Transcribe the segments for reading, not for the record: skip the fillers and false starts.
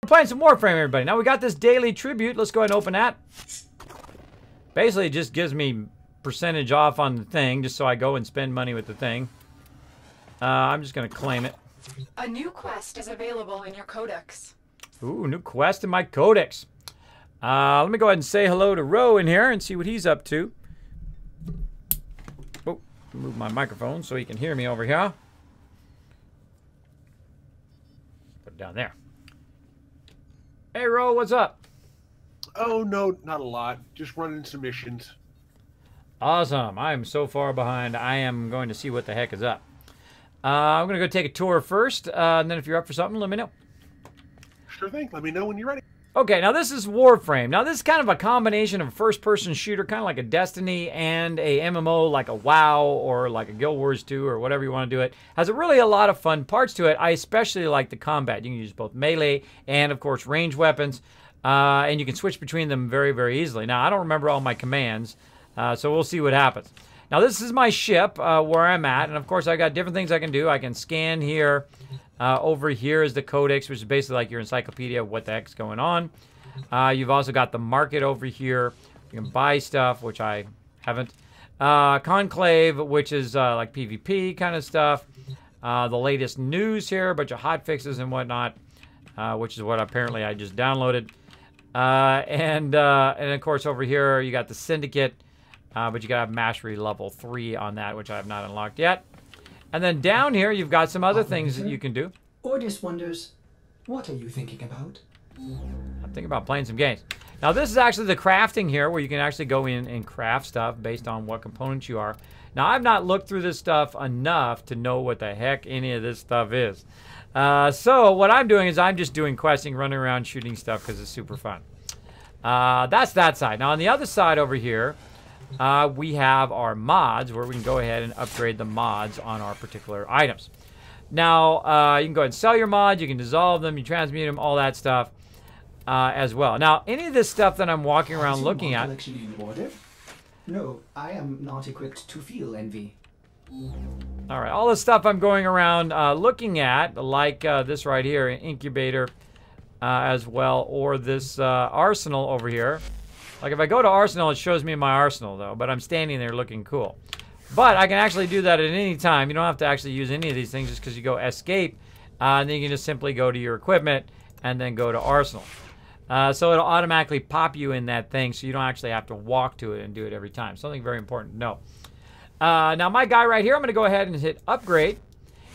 Playing some Warframe, everybody. Now we got this daily tribute. Let's go ahead and open that. Basically, it just gives me percentage off on the thing, just so I go and spend money with the thing. I'm just going to claim it. A new quest is available in your codex. Ooh, new quest in my codex. Let me go ahead and say hello to Ro in here and see what he's up to. Oh, move my microphone so he can hear me over here. Put it down there. Hey, Ro, what's up? Oh, no, not a lot. Just running some missions. Awesome. I am so far behind. I am going to see what the heck is up. I'm going to go take a tour first, and then if you're up for something, let me know. Sure thing. Let me know when you're ready. Okay, now this is Warframe. Now this is kind of a combination of a first-person shooter, kind of like a Destiny, and a MMO like a WoW or like a Guild Wars 2 or whatever you want to do it. Has really a lot of fun parts to it. I especially like the combat. You can use both melee and, of course, ranged weapons, and you can switch between them very, very easily. Now, I don't remember all my commands, so we'll see what happens. Now, this is my ship where I'm at, and, of course, I got different things I can do. I can scan here. Over here is the codex, which is basically like your encyclopedia of what the heck's going on. You've also got the market over here. You can buy stuff, which I haven't. Conclave, which is like PvP kind of stuff. The latest news here, a bunch of hotfixes and whatnot, which is what apparently I just downloaded. And of course over here you got the Syndicate, but you gotta have Mastery level 3 on that, which I have not unlocked yet. And then down here, you've got some other things that you can do. Ordis wonders, what are you thinking about? I'm thinking about playing some games. Now, this is actually the crafting here, where you can actually go in and craft stuff based on what components you are. Now, I've not looked through this stuff enough to know what the heck any of this stuff is. So what I'm doing is I'm just doing questing, running around shooting stuff because it's super fun. That's that side. Now, on the other side over here, we have our mods where we can go ahead and upgrade the mods on our particular items. Now, you can go ahead and sell your mods, you can dissolve them, you transmute them, all that stuff as well. Now, any of this stuff that I'm walking around looking at... No, I am not equipped to feel envy. All right, all the stuff I'm going around looking at, like this right here, an incubator as well, or this arsenal over here. Like if I go to Arsenal, it shows me my arsenal though, but I'm standing there looking cool. But I can actually do that at any time. You don't have to actually use any of these things just because you go escape, and then you can just simply go to your equipment and then go to Arsenal. So it'll automatically pop you in that thing, so you don't actually have to walk to it and do it every time. Something very important to know. Now my guy right here, I'm going to go ahead and hit upgrade,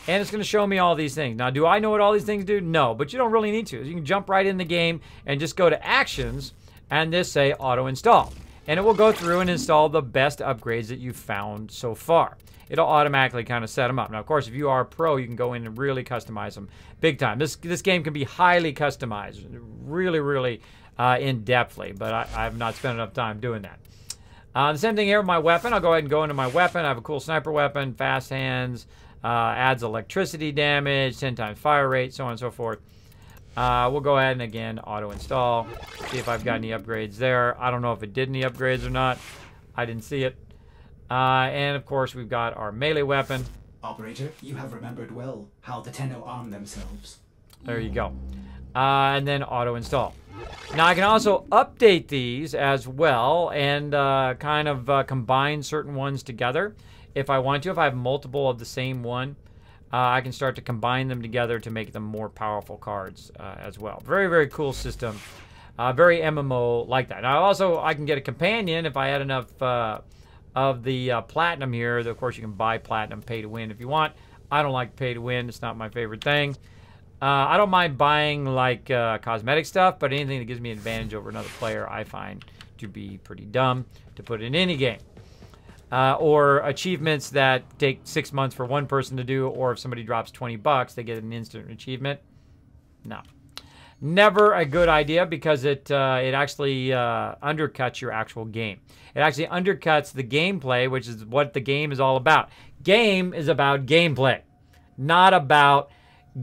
and it's going to show me all these things. Now, do I know what all these things do? No, but you don't really need to. You can jump right in the game and just go to Actions, and this say auto install, and it will go through and install the best upgrades that you've found so far. It'll automatically kind of set them up. Now, of course, if you are a pro, you can go in and really customize them big time. This game can be highly customized, really, really in-depthly, but I have not spent enough time doing that. The same thing here with my weapon. I'll go ahead and go into my weapon. I have a cool sniper weapon, fast hands, adds electricity damage, 10 times fire rate, so on and so forth. We'll go ahead and again auto install, see if I've got any upgrades there. I don't know if it did any upgrades or not. I didn't see it. And of course we've got our melee weapon. Operator, you have remembered well how the Tenno arm themselves. There you go. And then auto install. Now I can also update these as well and kind of combine certain ones together if I want to. If I have multiple of the same one, I can start to combine them together to make them more powerful cards as well. Very, very cool system. Very MMO like that. Now, also, I can get a companion if I had enough of the platinum here. Of course, you can buy platinum pay to win if you want. I don't like pay to win. It's not my favorite thing. I don't mind buying like cosmetic stuff, but anything that gives me an advantage over another player, I find to be pretty dumb to put in any game. Or achievements that take 6 months for one person to do, or if somebody drops 20 bucks, they get an instant achievement. No. Never a good idea because it actually undercuts your actual game. It actually undercuts the gameplay, which is what the game is all about. Game is about gameplay, not about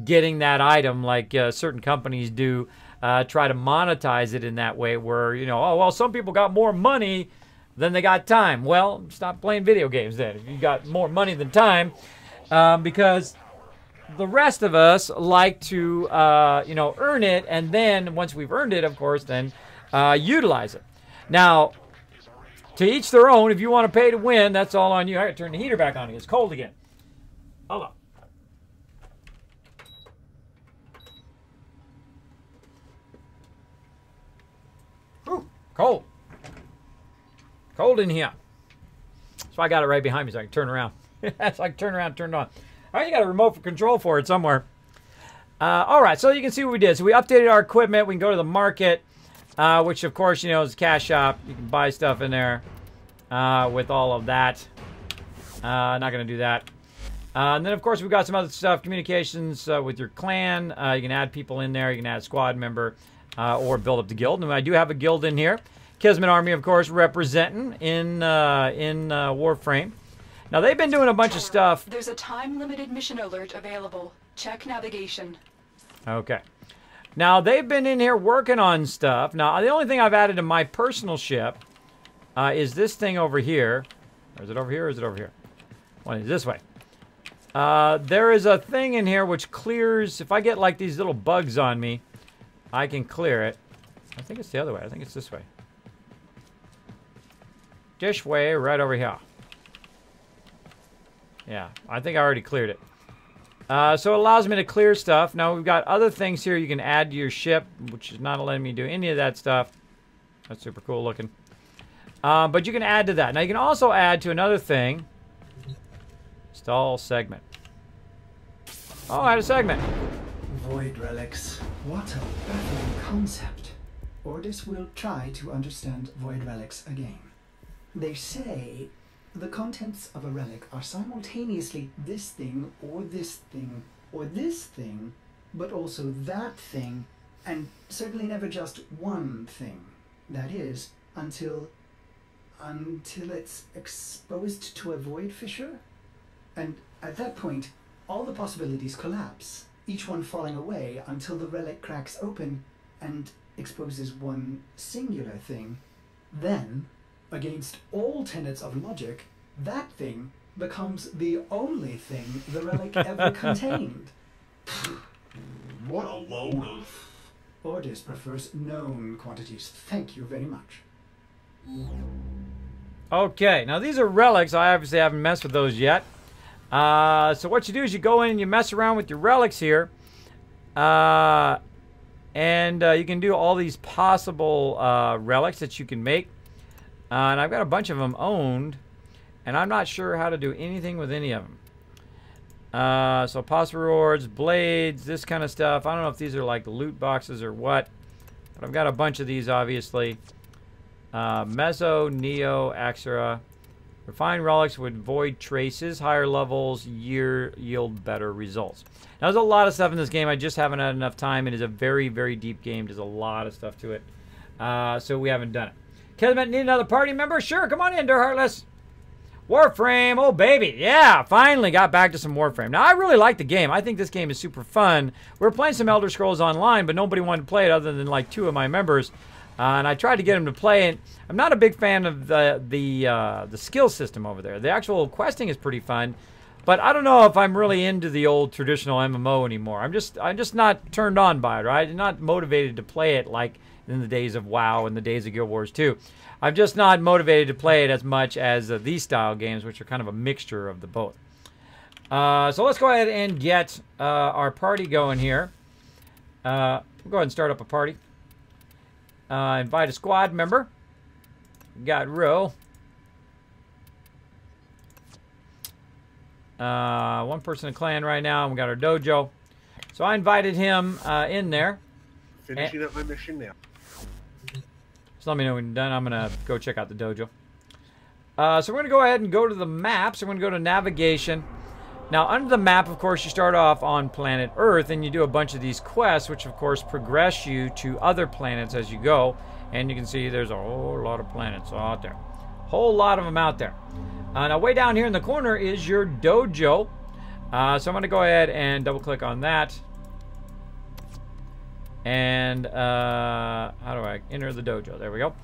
getting that item like certain companies do. Try to monetize it in that way where, you know, oh, well, some people got more money than they got time. Well, stop playing video games then if you got more money than time, because the rest of us like to, you know, earn it, and then once we've earned it, of course, then utilize it. Now, to each their own. If you want to pay to win, that's all on you. I got to turn the heater back on. It's cold again. Hold on. Whew, cold. Cold in here. So I got it right behind me so I can turn around. So I can turn around, turn it on. All right, you got a remote control for it somewhere. All right, so you can see what we did. So we updated our equipment. We can go to the market, which of course, you know, is a cash shop. You can buy stuff in there with all of that. Not going to do that. And then, of course, we've got some other stuff. Communications with your clan. You can add people in there. You can add a squad member or build up the guild. And I do have a guild in here. Kismet Army, of course, representing in Warframe. Now, they've been doing a bunch of stuff. There's a time-limited mission alert available. Check navigation. Okay. Now, they've been in here working on stuff. Now, the only thing I've added to my personal ship is this thing over here. Or is it over here or is it over here? Well, it's this way. There is a thing in here which clears... If I get, like, these little bugs on me, I can clear it. I think it's the other way. I think it's this way. This way, right over here. Yeah, I think I already cleared it. So it allows me to clear stuff. Now we've got other things here you can add to your ship, which is not letting me do any of that stuff. That's super cool looking. But you can add to that. Now you can also add to another thing. Install segment. Oh, I had a segment. Void relics. What a baffling concept. Ordis will try to understand void relics again. They say the contents of a relic are simultaneously this thing, or this thing, or this thing, but also that thing, and certainly never just one thing. That is, until it's exposed to a void fissure. And at that point, all the possibilities collapse, each one falling away until the relic cracks open and exposes one singular thing. Then, against all tenets of logic, that thing becomes the only thing the relic ever contained. What a load of... Ordis prefers known quantities. Thank you very much. Okay, now these are relics. I obviously haven't messed with those yet. So what you do is you go in and you mess around with your relics here. And you can do all these possible relics that you can make. And I've got a bunch of them owned. And I'm not sure how to do anything with any of them. So possible rewards, blades, this kind of stuff. I don't know if these are like loot boxes or what. But I've got a bunch of these, obviously. Meso, Neo, Axera. Refined relics with void traces. Higher levels yield better results. Now, there's a lot of stuff in this game. I just haven't had enough time. It is a very, very deep game. There's a lot of stuff to it. So we haven't done it. Kismet, need another party member? Sure, come on in, dear Heartless. Warframe, oh baby. Yeah, finally got back to some Warframe. Now, I really like the game. I think this game is super fun. We were playing some Elder Scrolls Online, but nobody wanted to play it other than like 2 of my members. And I tried to get them to play it. I'm not a big fan of the skill system over there. The actual questing is pretty fun, but I don't know if I'm really into the old traditional MMO anymore. I'm just not turned on by it, right? I'm not motivated to play it like in the days of WoW and the days of Guild Wars 2. I'm just not motivated to play it as much as these style games, which are kind of a mixture of the both. So let's go ahead and get our party going here. We'll go ahead and start up a party. Invite a squad member. Got Ro. One person in clan right now. And we got our dojo. So I invited him in there. Finishing up my mission now. Just let me know when you're done. I'm going to go check out the dojo. So we're going to go ahead and go to the map. So we're going to go to navigation. Now, under the map, of course, you start off on planet Earth, and you do a bunch of these quests, which, of course, progress you to other planets as you go. And you can see there's a whole lot of planets out there. Whole lot of them out there. Now, way down here in the corner is your dojo. So I'm going to go ahead and double-click on that. And how do I enter the dojo? There we go.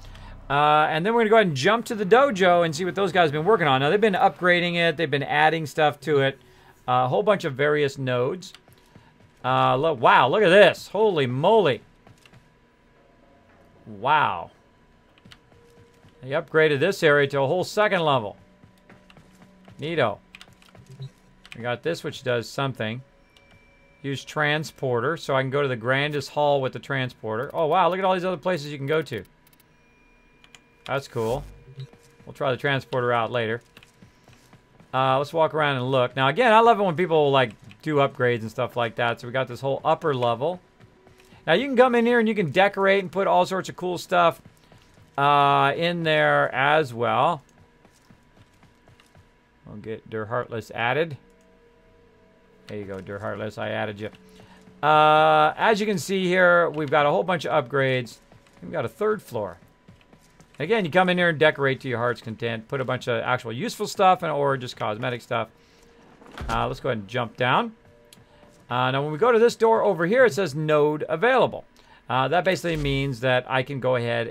And then we're going to go ahead and jump to the dojo and see what those guys have been working on. Now, they've been upgrading it. They've been adding stuff to it. A whole bunch of various nodes. Wow, look at this. Holy moly. Wow. They upgraded this area to a whole second level. Neato. We got this, which does something. Use transporter, so I can go to the grandest hall with the transporter. Oh, wow, look at all these other places you can go to. That's cool. We'll try the transporter out later. Let's walk around and look. Now, again, I love it when people, like, do upgrades and stuff like that. So we got this whole upper level. Now, you can come in here and you can decorate and put all sorts of cool stuff in there as well. We'll get Der Heartless added. There you go, Der Heartless. I added you. As you can see here, we've got a whole bunch of upgrades. We've got a third floor. Again, you come in here and decorate to your heart's content. Put a bunch of actual useful stuff in, or just cosmetic stuff. Let's go ahead and jump down. Now, when we go to this door over here, it says node available. That basically means that I can go ahead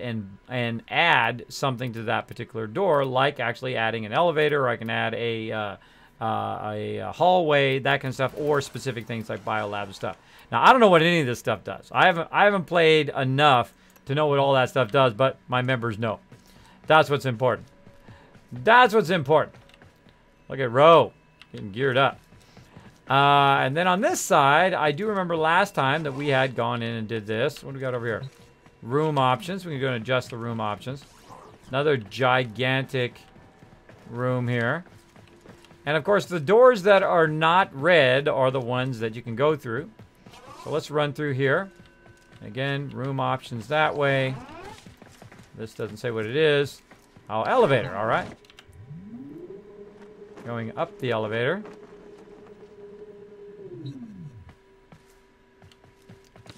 and add something to that particular door, like actually adding an elevator, or I can add a hallway, that kind of stuff, or specific things like biolab stuff. Now, I don't know what any of this stuff does. I haven't played enough to know what all that stuff does, but my members know. That's what's important. That's what's important. Look at Ro getting geared up. And then on this side, I do remember last time that we had gone in and did this. What do we got over here? Room options. We can go and adjust the room options. Another gigantic room here. And of course, the doors that are not red are the ones that you can go through. So let's run through here. Again, room options that way. This doesn't say what it is. Oh, elevator, all right. Going up the elevator.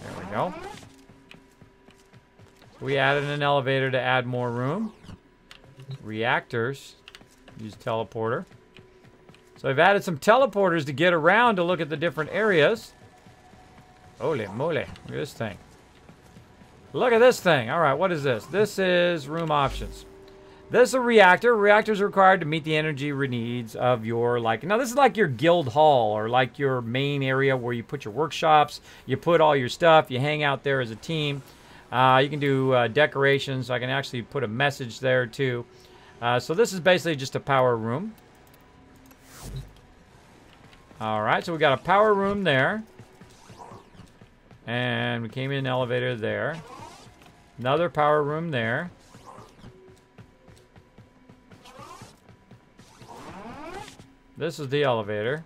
There we go. We added an elevator to add more room. Reactors. Use teleporter. So I've added some teleporters to get around to look at the different areas. Holy moly. Look at this thing. Look at this thing. All right, what is this? This is room options. This is a reactor. Reactors are required to meet the energy needs of your, like, now this is like your guild hall or like your main area where you put your workshops, you put all your stuff, you hang out there as a team. You can do decorations. I can actually put a message there too. So this is basically just a power room. All right, so we got a power room there. And we came in an elevator there. Another power room there. This is the elevator.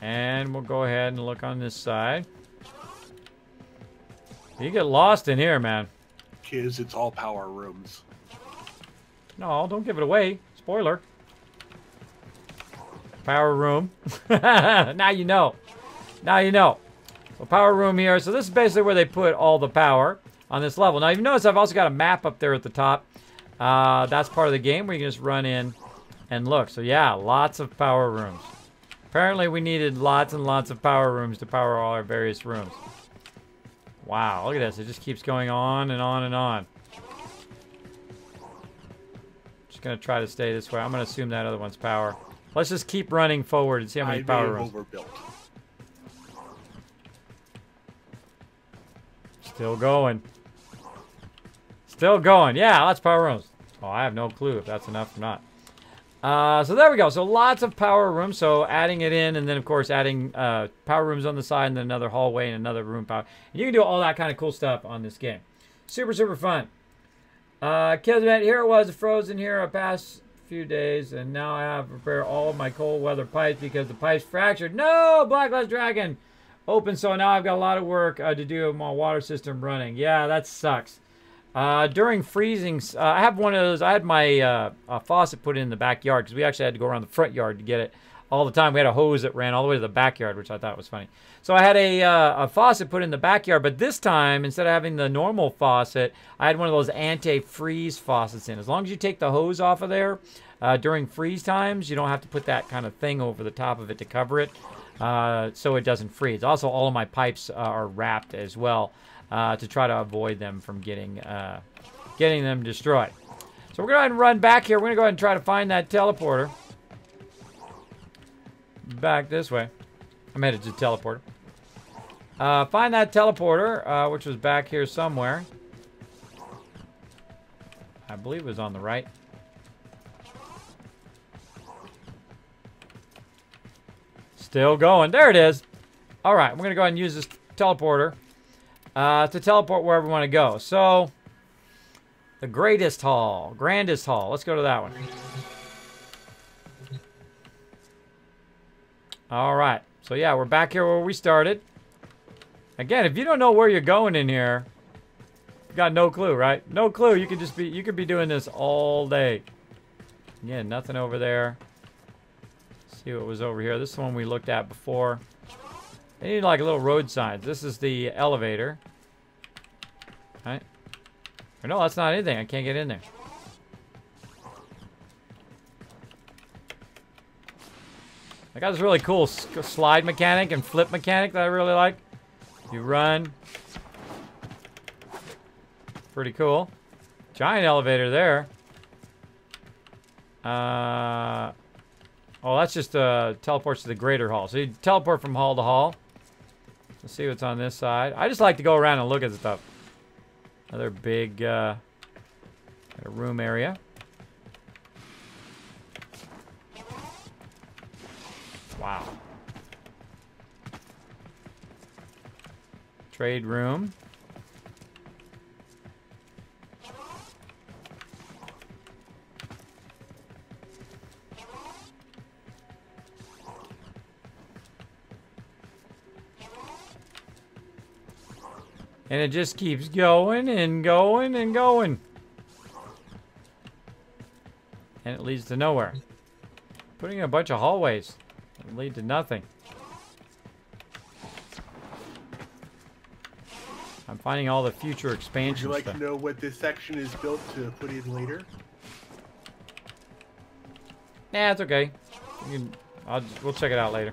And we'll go ahead and look on this side. You get lost in here, man. Kids, it's all power rooms. No, don't give it away. Spoiler. Power room. Now you know. Now you know. So power room here. So this is basically where they put all the power on this level. Now, you've noticed I've also got a map up there at the top. That's part of the game where you can just run in and look. So yeah, lots of power rooms. Apparently we needed lots and lots of power rooms to power all our various rooms. Wow, look at this. It just keeps going on and on and on. Just going to try to stay this way. I'm going to assume that other one's power. Let's just keep running forward and see how many power rooms. Overbuilt. Still going. Still going. Yeah, lots of power rooms. Oh, I have no clue if that's enough or not. So there we go. So lots of power rooms. So adding it in, and then of course adding power rooms on the side, and then another hallway and another room power. And you can do all that kind of cool stuff on this game. Super, super fun. Kismet, here it was frozen here the past few days, and now I have to repair all of my cold weather pipes because the pipes fractured. No, Blacklist Dragon open. So now I've got a lot of work to do with my water system running. Yeah, that sucks. During freezing, I have one of those. I had my faucet put in the backyard because we actually had to go around the front yard to get it all the time. We had a hose that ran all the way to the backyard, which I thought was funny. So I had a faucet put in the backyard, but this time, instead of having the normal faucet, I had one of those anti-freeze faucets in. As long as you take the hose off of there during freeze times, you don't have to put that kind of thing over the top of it to cover it so it doesn't freeze. Also, all of my pipes are wrapped as well to try to avoid them from getting them destroyed. So we're going to go ahead and run back here. We're going to go ahead and try to find that teleporter. back this way. I'm headed to the teleporter. Find that teleporter, which was back here somewhere. I believe it was on the right. Still going. There it is. All right, we're going to go ahead and use this teleporter to teleport wherever we want to go. So, the grandest hall. Let's go to that one. All right. So, yeah, we're back here where we started. Again, if you don't know where you're going in here, you got no clue, right? No clue. You could be doing this all day. Again, nothing over there. Let's see what was over here. This is the one we looked at before. They need like a little road signs. This is the elevator. Right? Or no, that's not anything. I can't get in there. I got this really cool slide mechanic and flip mechanic that I really like. You run. Pretty cool. Giant elevator there. Oh, that's just teleports to the greater hall. So you teleport from hall to hall. Let's see what's on this side. I just like to go around and look at stuff. Another big room area. Wow. Trade room. And it just keeps going and going and going. And it leads to nowhere. Putting in a bunch of hallways that lead to nothing. I'm finding all the future expansion Would you like stuff. to know what this section is built to put in later? Nah, it's okay. We'll check it out later.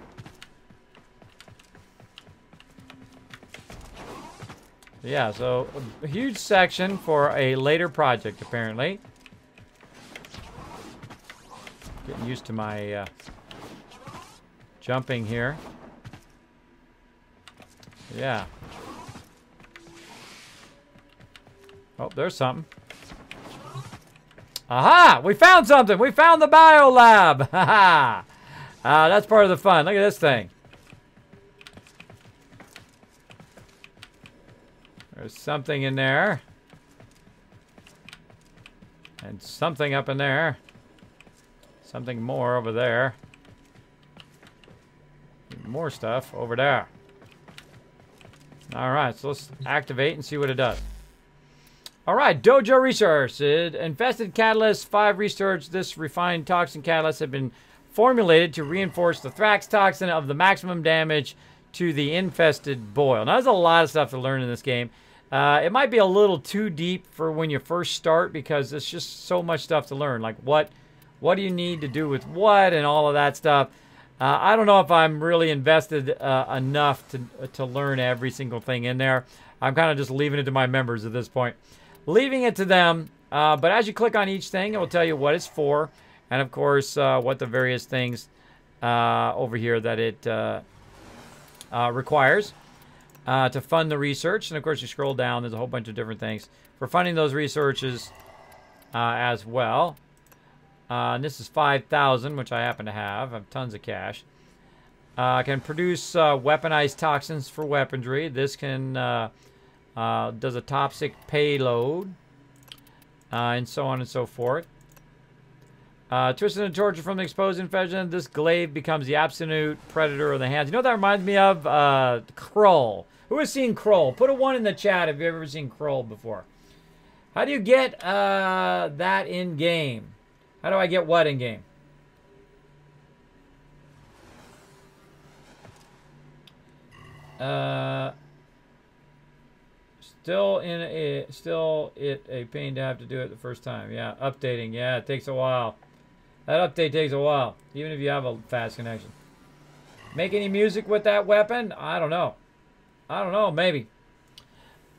Yeah, so a huge section for a later project, apparently. Getting used to my jumping here. Yeah. Oh, there's something. Aha! We found something! We found the biolab! Haha! That's part of the fun. Look at this thing. There's something in there. And something up in there. Something more over there. More stuff over there. Alright, so let's activate and see what it does. Alright, Dojo Research. Infested catalyst, 5 research. This refined toxin catalyst have been formulated to reinforce the Thrax toxin of the maximum damage to the infested boil. Now, there's a lot of stuff to learn in this game. It might be a little too deep for when you first start because there's just so much stuff to learn. Like what do you need to do with what and all of that stuff. I don't know if I'm really invested enough to learn every single thing in there. I'm kind of just leaving it to my members at this point. Leaving it to them. But as you click on each thing, it will tell you what it's for. And, of course, what the various things over here that it requires. To fund the research. And, of course, you scroll down. There's a whole bunch of different things for funding those researches as well. And this is 5,000, which I happen to have. I have tons of cash. Can produce weaponized toxins for weaponry. This can does a toxic payload. And so on and so forth. Twisted and torture from the exposed infection. This glaive becomes the absolute predator of the hands. You know what that reminds me of? Krull. Who has seen Krull? Put a 1 in the chat if you've ever seen Krull before. How do you get that in game? How do I get what in game? Still a pain to have to do it the first time. Yeah, updating. Yeah, it takes a while. That update takes a while, even if you have a fast connection. Make any music with that weapon? I don't know. I don't know, maybe.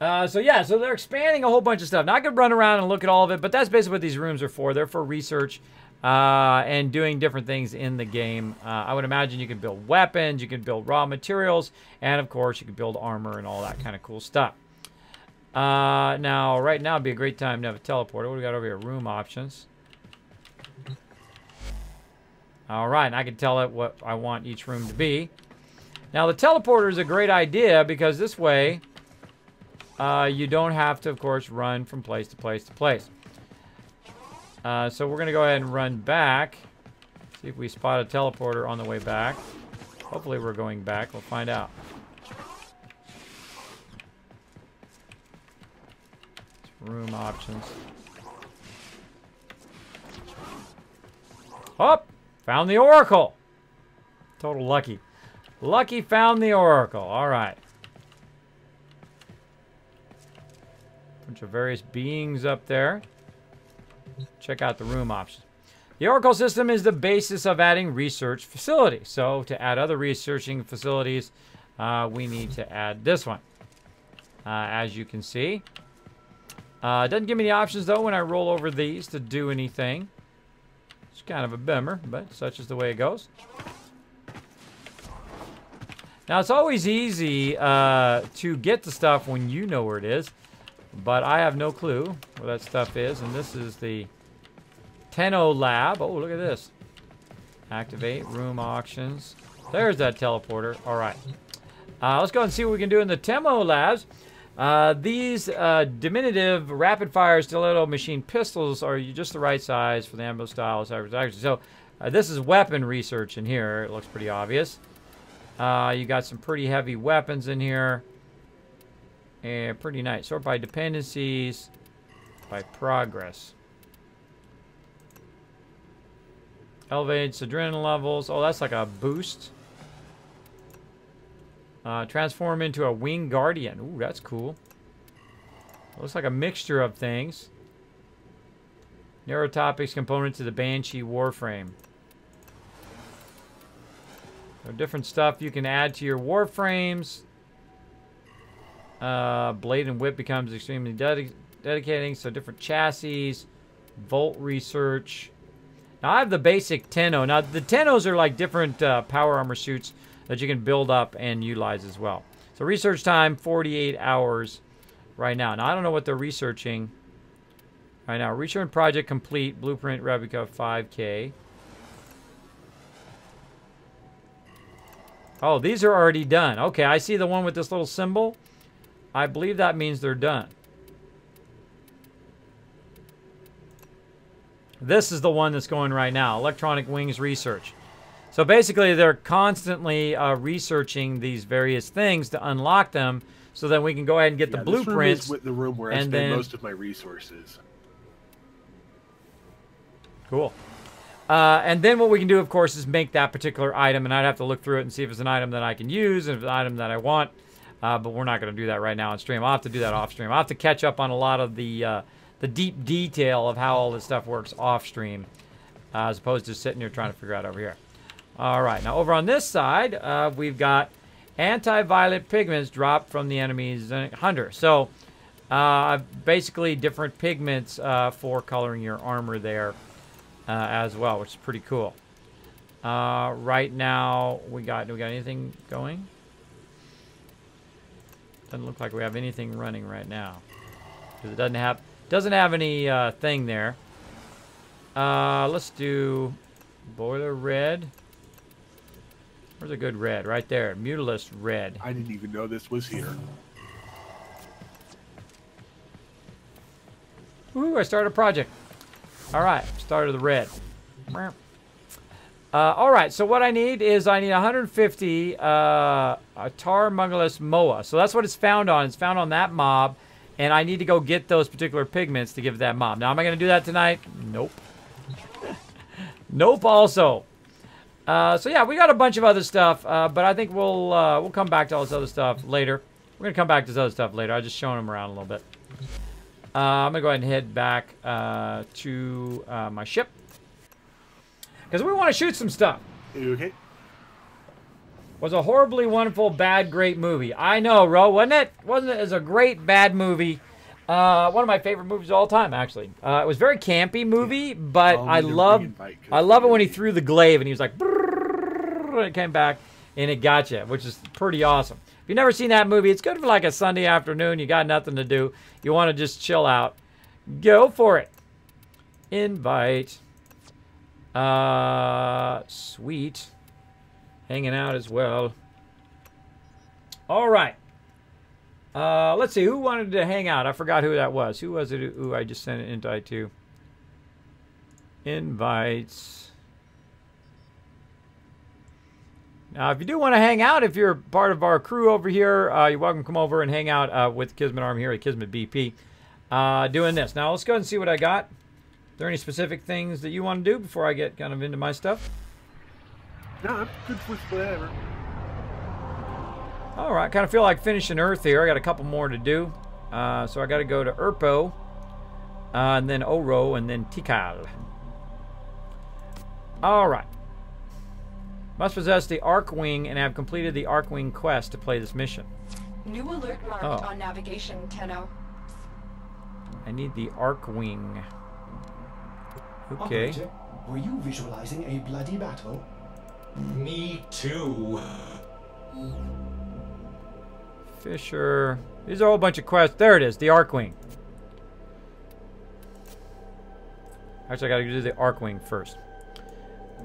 So yeah, so they're expanding a whole bunch of stuff. Now I could run around and look at all of it, but that's basically what these rooms are for. They're for research and doing different things in the game. I would imagine you can build weapons, you can build raw materials, and of course you can build armor and all that kind of cool stuff. Now, right now would be a great time to have a teleporter. What do we got over here? Room options. All right, and I can tell it what I want each room to be. Now, the teleporter is a great idea because this way you don't have to, of course, run from place to place to place. So we're going to go ahead and run back. See if we spot a teleporter on the way back. Hopefully we're going back. We'll find out. Room options. Oh! Found the Oracle! Total lucky. Lucky found the Oracle. Alright. Bunch of various beings up there. Check out the room options. The Oracle system is the basis of adding research facilities. So to add other researching facilities, we need to add this one. As you can see. It doesn't give me the options though when I roll over these to do anything. It's kind of a bummer, but such is the way it goes. Now it's always easy to get the stuff when you know where it is. But I have no clue where that stuff is. And this is the Tenno lab. Oh, look at this. Activate room auctions. There's that teleporter. All right. Let's go and see what we can do in the Tenno labs. These diminutive rapid-fire stiletto machine pistols are just the right size for the ammo style. So this is weapon research in here. It looks pretty obvious. You got some pretty heavy weapons in here. And pretty nice. Sort by dependencies, by progress. Elevates adrenaline levels. Oh, that's like a boost. Transform into a winged guardian. Ooh, that's cool. Looks like a mixture of things. Neurotopics component to the Banshee Warframe. So different stuff you can add to your Warframes. Blade and whip becomes extremely dedicating. So different chassis. Volt research. Now I have the basic Tenno. Now the Tennos are like different power armor suits that you can build up and utilize as well. So research time, 48 hours right now. Now, I don't know what they're researching right now. Research project complete, blueprint replica 5K. Oh, these are already done. Okay, I see the one with this little symbol. I believe that means they're done. This is the one that's going right now, electronic wings research. So basically, they're constantly researching these various things to unlock them, so that we can go ahead and get the blueprints. This room is the room where I spend most of my resources. Cool. And then what we can do, of course, is make that particular item, and I'd have to look through it and see if it's an item that I can use, and if it's an item that I want. But we're not going to do that right now on stream. I'll have to do that off stream. I'll have to catch up on a lot of the deep detail of how all this stuff works off stream, as opposed to sitting here trying to figure out over here. All right, now over on this side, we've got anti-violet pigments dropped from the enemy's hunter. So basically different pigments for coloring your armor there as well, which is pretty cool. Right now, do we got anything going? Doesn't look like we have anything running right now, because it doesn't have any thing there. Let's do boiler red. Where's a good red? Right there. Mutilist red. I didn't even know this was here. Ooh, I started a project. All right, started the red. All right, so what I need is 150 Tar Mungalus Moa. So that's what it's found on. It's found on that mob, and I need to go get those particular pigments to give that mob. Now, am I going to do that tonight? Nope. Nope also. So yeah, we got a bunch of other stuff, but I think we'll come back to all this other stuff later. We're going to come back to this other stuff later. I just showing them around a little bit. I'm going to go ahead and head back to my ship, because we want to shoot some stuff. Okay. Was a horribly wonderful, bad, great movie. I know, Ro, wasn't it? Wasn't it? It was a great, bad movie. One of my favorite movies of all time, actually. It was a very campy movie, but I need to love re-invite it when he threw the glaive and he was like, brrrr, and it came back and it got you, which is pretty awesome. If you've never seen that movie, it's good for like a Sunday afternoon. You got nothing to do. You want to just chill out. Go for it. Invite. Sweet. Hanging out as well. All right. Let's see. Who wanted to hang out? I forgot who that was. Who was it who I just sent an invite to? Invites. Now, if you do want to hang out, if you're part of our crew over here, you're welcome to come over and hang out with Kismet Army here at Kismet BP. Doing this. Now, let's go ahead and see what I got. Are there any specific things that you want to do before I get kind of into my stuff? No, I'm good with whatever. All right, kind of feel like finishing Earth here. I got a couple more to do. So I got to go to Urpo, and then Oro, and then Tikal. All right. Must possess the Arcwing and have completed the Arcwing quest to play this mission. New alert marked on navigation, Tenno. I need the Arcwing. Okay. Operator, were you visualizing a bloody battle? Me too. Fisher. These are a whole bunch of quests. There it is, the Arcwing. Actually, I gotta do the Arcwing first.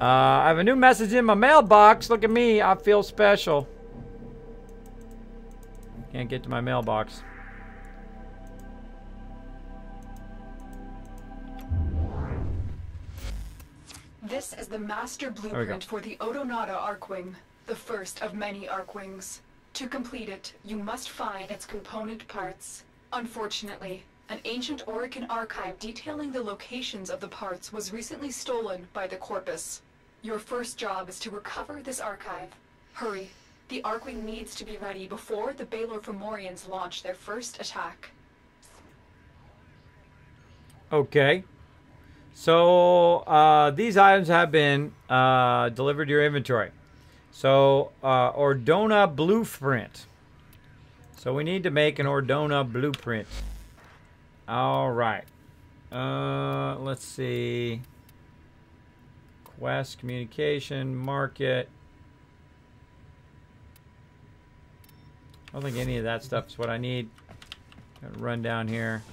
I have a new message in my mailbox. Look at me. I feel special. Can't get to my mailbox. This is the master blueprint for the Odonata Arcwing, the first of many Arcwings. To complete it, you must find its component parts. Unfortunately, an ancient Orokin archive detailing the locations of the parts was recently stolen by the Corpus. Your first job is to recover this archive. Hurry. The Arcwing needs to be ready before the Baylor Fomorians launch their first attack. Okay. So, these items have been delivered to your inventory. So, Ordona Blueprint. So, we need to make an Ordona Blueprint. All right. Let's see. Quest, communication, market. I don't think any of that stuff is what I need. Gotta run down here.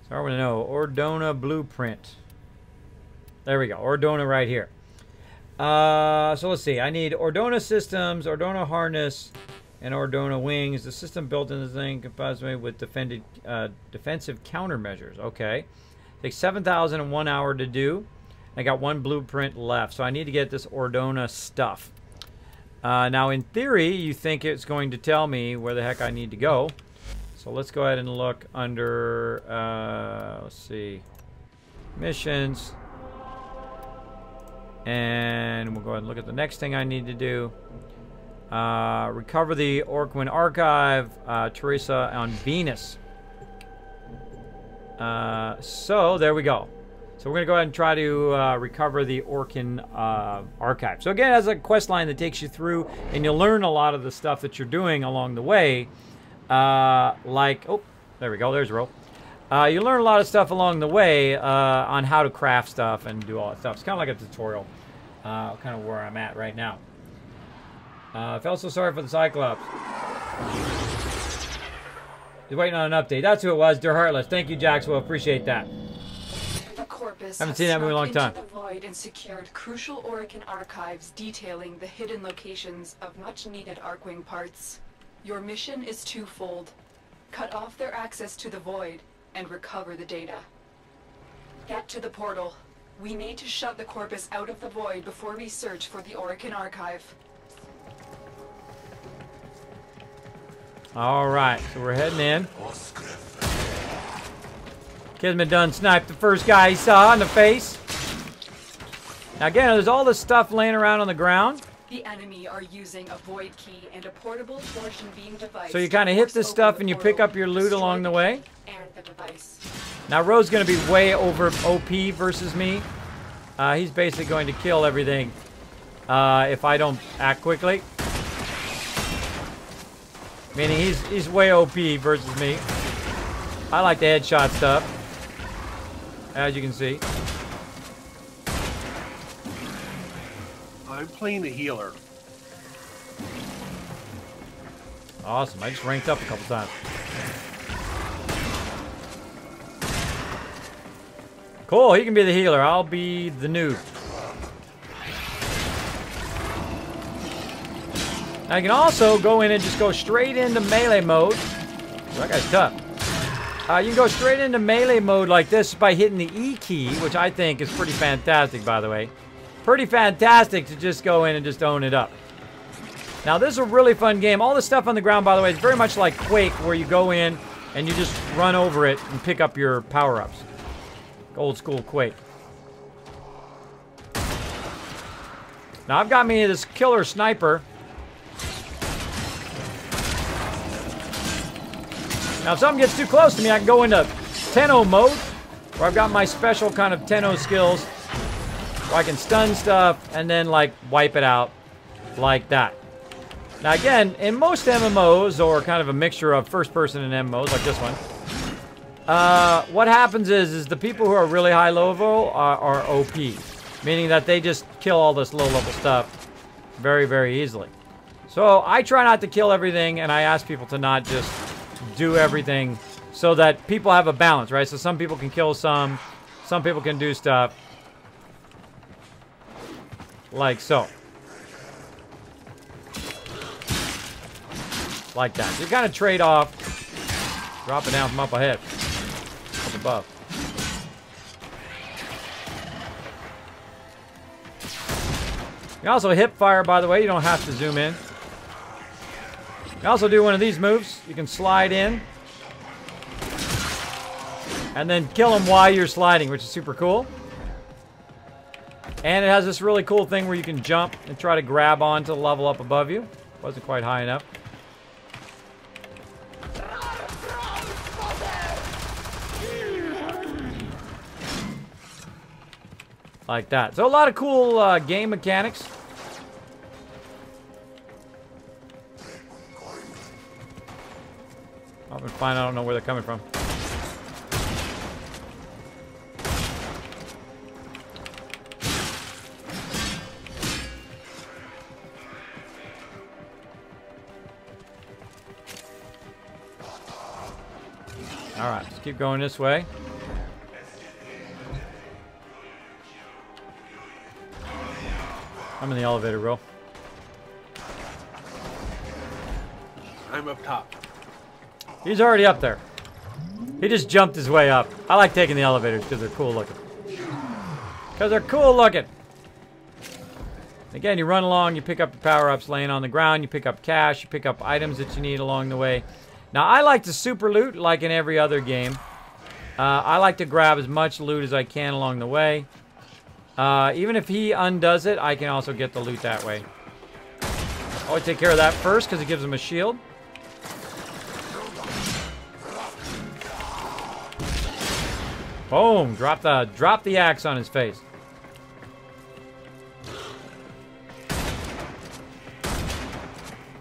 So I want to know Ordona Blueprint. There we go. Ordona right here. So let's see. I need Ordona Systems, Ordona Harness, and Ordona Wings. The system built in the thing composed with defensive countermeasures. Okay. Takes 7,001 hour to do. I got one blueprint left. So I need to get this Ordona stuff. Now, in theory, you think it's going to tell me where the heck I need to go. So let's go ahead and look under, let's see, missions. And we'll go ahead and look at the next thing I need to do. Recover the Orquin Archive, Teresa on Venus. So there we go. So we're going to go ahead and try to recover the Orkin Archive. So again, it has a quest line that takes you through, and you'll learn a lot of the stuff that you're doing along the way. Like, oh, there we go, there's a rope. You learn a lot of stuff along the way on how to craft stuff and do all that stuff. It's kind of like a tutorial, kind of where I'm at right now. I felt so sorry for the Cyclops. He's waiting on an update. That's who it was, Dear Heartless. Thank you, Jaxwell. Appreciate that. The Corpus Haven't seen that movie in a long time. The void and secured crucial Orokin archives detailing the hidden locations of much-needed Arcwing parts. Your mission is twofold. Cut off their access to the void and recover the data. Get to the portal. We need to shut the Corpus out of the void before we search for the Orokin archive. All right, so we're heading in. Kismet done sniped the first guy he saw in the face. Now again, there's all this stuff laying around on the ground. The enemy are using a void key and a portable torsion beam device. So you kind of hit this stuff and you pick up your loot along the way. And the device. Now Ro's going to be way over OP versus me. He's basically going to kill everything if I don't act quickly. Meaning he's way OP versus me. I like the headshot stuff, as you can see. I'm playing the healer. Awesome. I just ranked up a couple times. Cool. He can be the healer. I'll be the noob. Now you can also go in and just go straight into melee mode. That guy's tough. You can go straight into melee mode like this by hitting the E key, which I think is pretty fantastic, by the way. Pretty fantastic to just go in and just own it up. Now, this is a really fun game. All the stuff on the ground, by the way, is very much like Quake, where you go in and you just run over it and pick up your power-ups. Old school Quake. Now, I've got me this killer sniper. Now, if something gets too close to me, I can go into Tenno mode, where I've got my special kind of Tenno skills, where I can stun stuff and then, like, wipe it out like that. Now, again, in most MMOs, or kind of a mixture of first-person and MMOs, like this one, what happens is the people who are really high level are OP, meaning that they just kill all this low-level stuff very, very easily. So I try not to kill everything, and I ask people to not just do everything so that people have a balance, right? So some people can kill some people can do stuff like so. Like that. So you kind of trade off. Drop it down from up ahead. Up above. You can also hip fire, by the way. You don't have to zoom in. You can also do one of these moves. You can slide in. And then kill them while you're sliding, which is super cool. And it has this really cool thing where you can jump and try to grab onto the level up above you. Wasn't quite high enough. Like that. So a lot of cool game mechanics. I've been fine. I don't know where they're coming from. All right, let's keep going this way. I'm in the elevator, bro. I'm up top. He's already up there. He just jumped his way up. I like taking the elevators because they're cool looking. Because they're cool looking. Again, you run along, you pick up your power-ups laying on the ground, you pick up cash, you pick up items that you need along the way. Now, I like to super loot like in every other game. I like to grab as much loot as I can along the way. Even if he undoes it, I can also get the loot that way. Always take care of that first because it gives him a shield. Boom! Drop the axe on his face.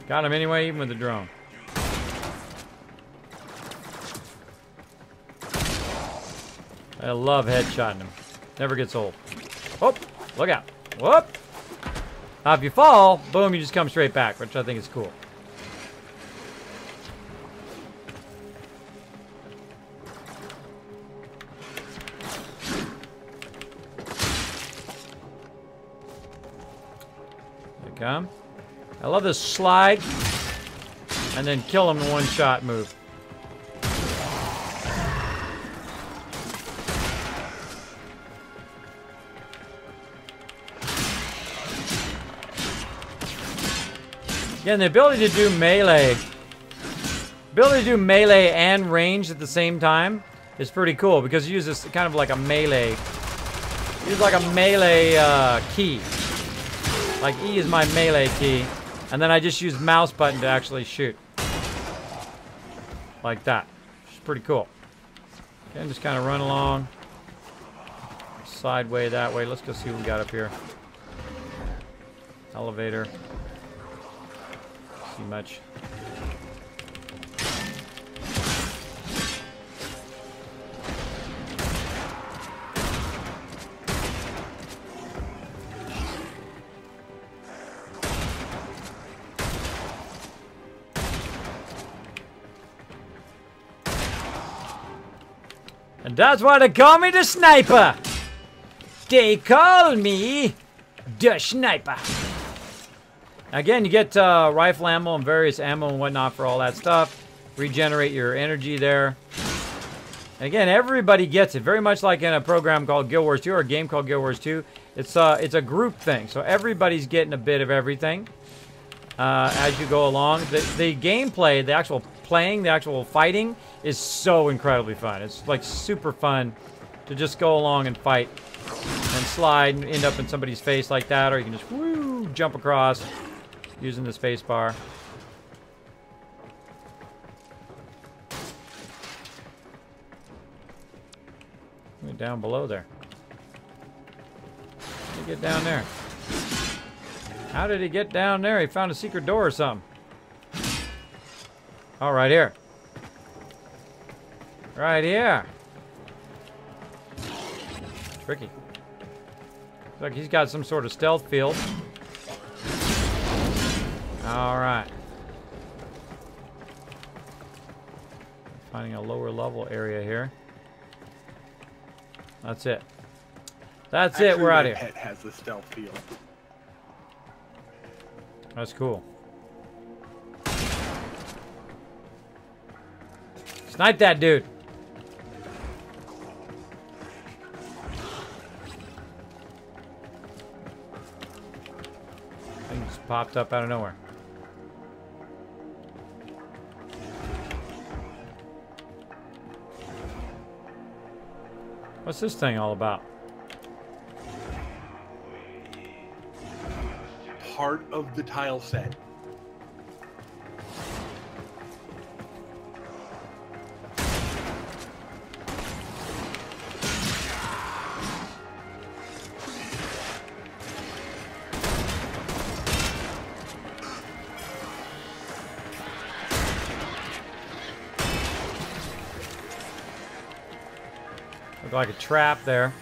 Got him anyway, even with the drone. I love headshotting him. Never gets old. Oh, look out. Whoop. Now, if you fall, boom, you just come straight back, which I think is cool. There you come. I love this slide and then kill him in one shot move. Again, the ability to do melee. Ability to do melee and range at the same time is pretty cool because you use this kind of like a melee. Use like a melee key. Like E is my melee key. And then I just use mouse button to actually shoot. Like that. Which is pretty cool. Okay, just kind of run along. Side way, that way. Let's go see what we got up here. Elevator. See much. And that's why they call me the sniper. They call me the sniper. Again, you get rifle ammo and various ammo and whatnot for all that stuff. Regenerate your energy there. Again, everybody gets it. Very much like in a program called Guild Wars 2 or a game called Guild Wars 2. It's a group thing. So everybody's getting a bit of everything as you go along. The gameplay, the actual playing, the actual fighting is so incredibly fun. It's like super fun to just go along and fight and slide and end up in somebody's face like that, or you can just woo, jump across using the space bar. Went down below there. How did he get down there? How did he get down there? He found a secret door or something. Oh, right here. Right here. Tricky. Looks like he's got some sort of stealth field. Alright. Finding a lower level area here. That's it. That's Actually, it. We're out my of here. pet has the stealth field. That's cool. Snipe that dude. Thing just popped up out of nowhere. What's this thing all about? Part of the tile set. Look like a trap there.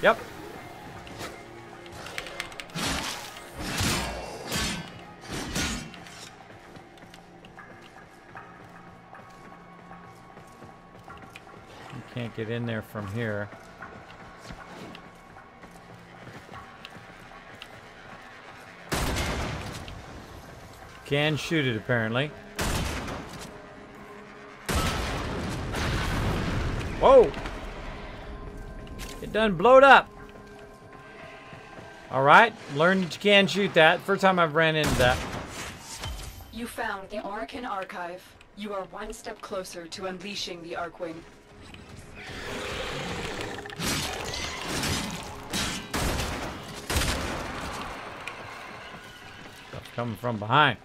Yep. You can't get in there from here. Can shoot it apparently. Whoa! It done blowed up. Alright, learned that you can shoot that. First time I've ran into that. You found the Arkan Archive. You are one step closer to unleashing the Arkwing. Stuff coming from behind.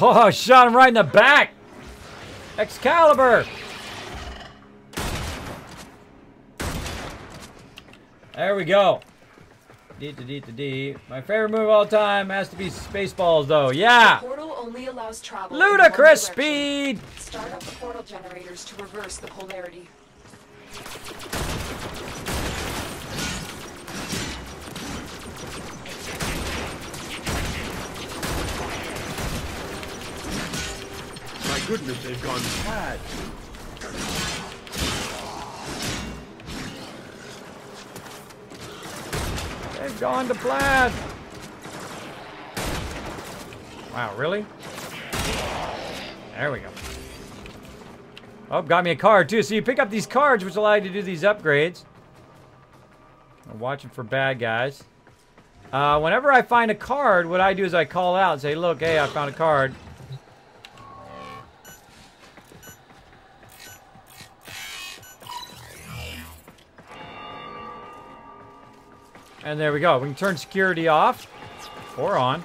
Oh, I shot him right in the back! Excalibur! There we go. D. My favorite move of all time has to be Spaceballs, though. Yeah! The portal only allows travel in Ludicrous one direction. speed! Start up the portal generators to reverse the polarity. My goodness, they've gone bad. They've gone to plaid. Wow, really? There we go. Oh, got me a card too. So you pick up these cards, which allow you to do these upgrades. I'm watching for bad guys. Whenever I find a card, what I do is I call out and say, look, hey, I found a card. And there we go. We can turn security off or on.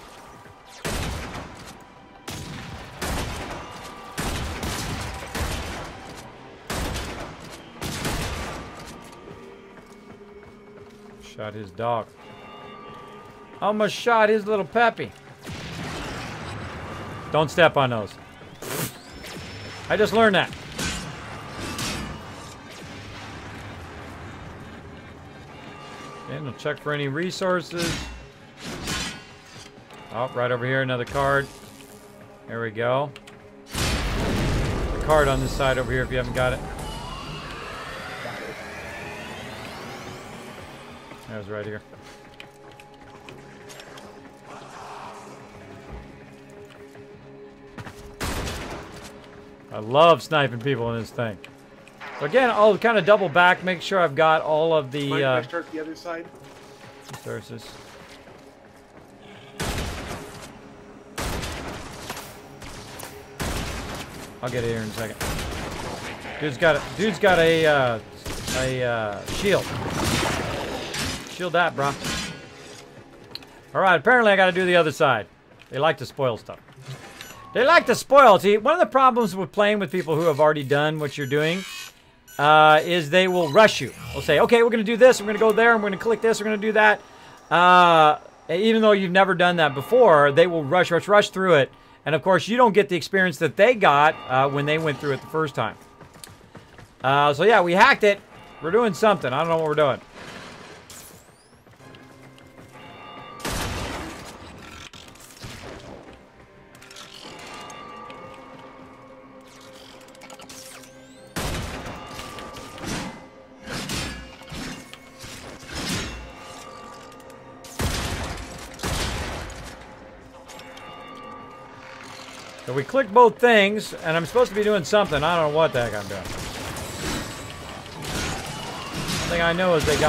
Shot his dog. Almost shot his little Peppy. Don't step on those. I just learned that. And we'll check for any resources. Oh, right over here, another card. There we go. The card on this side over here if you haven't got it. That was right here. I love sniping people in this thing. So again, I'll kind of double back, make sure I've got all of the Can I start the other side? resources. I'll get it here in a second. Dude's got a shield. Shield that, bro. All right, apparently I got to do the other side. They like to spoil stuff. They like to spoil. See, one of the problems with playing with people who have already done what you're doing is they will rush you. They'll say, okay, we're going to do this, we're going to go there, and we're going to click this, we're going to do that. Even though you've never done that before, they will rush through it. And, of course, you don't get the experience that they got when they went through it the first time. So, yeah, we hacked it. We're doing something. I don't know what we're doing. So we clicked both things, and I'm supposed to be doing something. I don't know what the heck I'm doing. One thing I know is they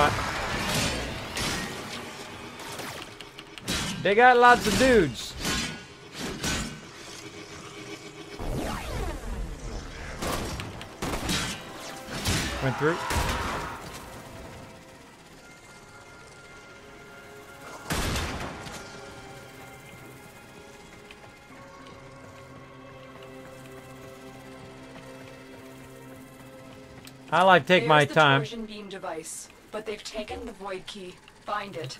got lots of dudes. Went through. I like to take my time. There's the torsion beam device, but they've taken the void key. Find it.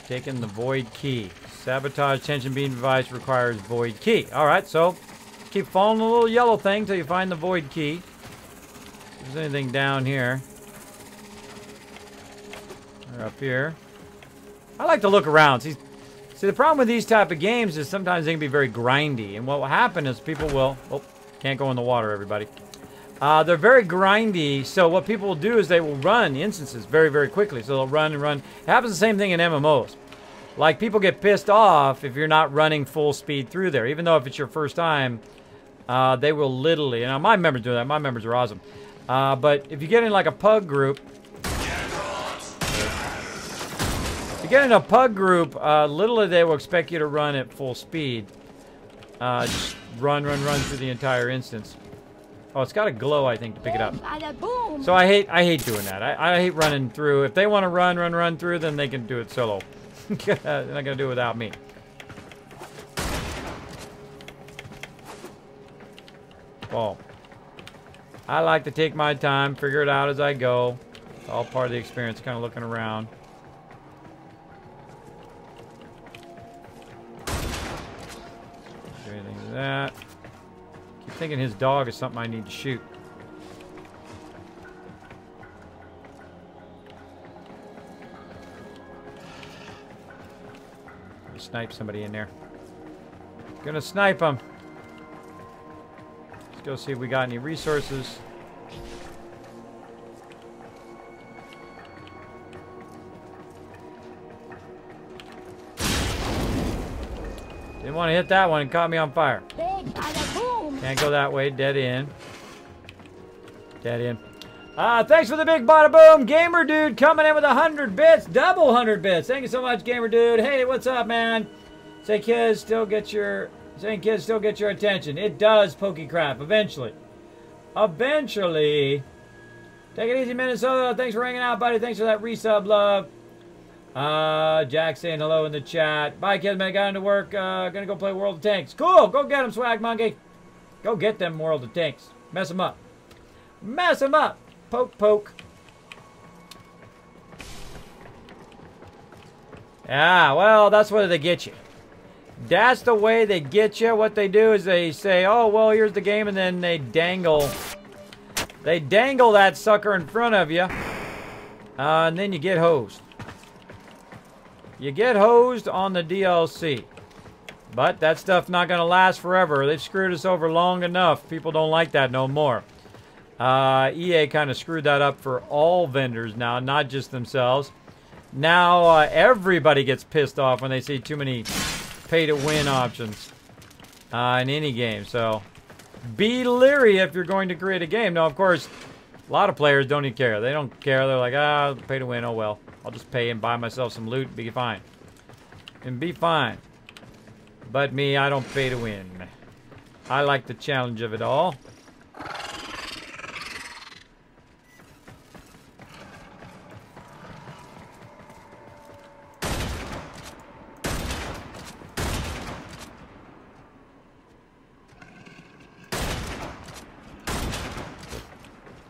Taking the void key. Sabotage tension beam device requires void key. All right, so keep following the little yellow thing till you find the void key. If there's anything down here. Or up here. I like to look around. See, the problem with these type of games is sometimes they can be very grindy. And what will happen is people will... Oh, can't go in the water, everybody. They're very grindy, so what people will do is they will run instances very, very quickly. So they'll run and run. It happens the same thing in MMOs. Like, people get pissed off if you're not running full speed through there. Even though if it's your first time, they will literally... And my members do that. My members are awesome. But if you get in, like, a pug group... If you get in a pug group, literally they will expect you to run at full speed. Just run through the entire instance. Oh, it's got to glow, I think, to pick it up. So I hate doing that. I hate running through. If they want to run through, then they can do it solo. They're not going to do it without me. Well, I like to take my time, figure it out as I go. It's all part of the experience, kind of looking around. Do anything to that. I'm thinking his dog is something I need to shoot. Snipe somebody in there. Gonna snipe him. Let's go see if we got any resources. Didn't want to hit that one. It caught me on fire. Can't go that way. Dead end. Dead end. Thanks for the big bada boom. Gamer Dude coming in with 100 bits. Double 100 bits. Thank you so much, Gamer Dude. Hey, what's up, man? Saying kids still get your attention. It does, Pokecrap. Eventually. Eventually. Take it easy, Minnesota. Thanks for hanging out, buddy. Thanks for that resub, love. Jack saying hello in the chat. Bye, kids, man. Got into work. Gonna go play World of Tanks. Cool. Go get them, Swag Monkey. Go get them World of Tanks. Mess them up. Mess them up. Poke, poke. Yeah, well, that's where they get you. That's the way they get you. What they do is they say, oh, well, here's the game, and then they dangle that sucker in front of you. And then you get hosed. You get hosed on the DLC. But that stuff not going to last forever. They've screwed us over long enough. People don't like that no more. EA kind of screwed that up for all vendors now, not just themselves. Now everybody gets pissed off when they see too many pay-to-win options in any game. So be leery if you're going to create a game. Now, of course, a lot of players don't even care. They don't care. They're like, ah, pay-to-win, oh well. I'll just pay and buy myself some loot and be fine. And be fine. But me, I don't pay to win. I like the challenge of it all.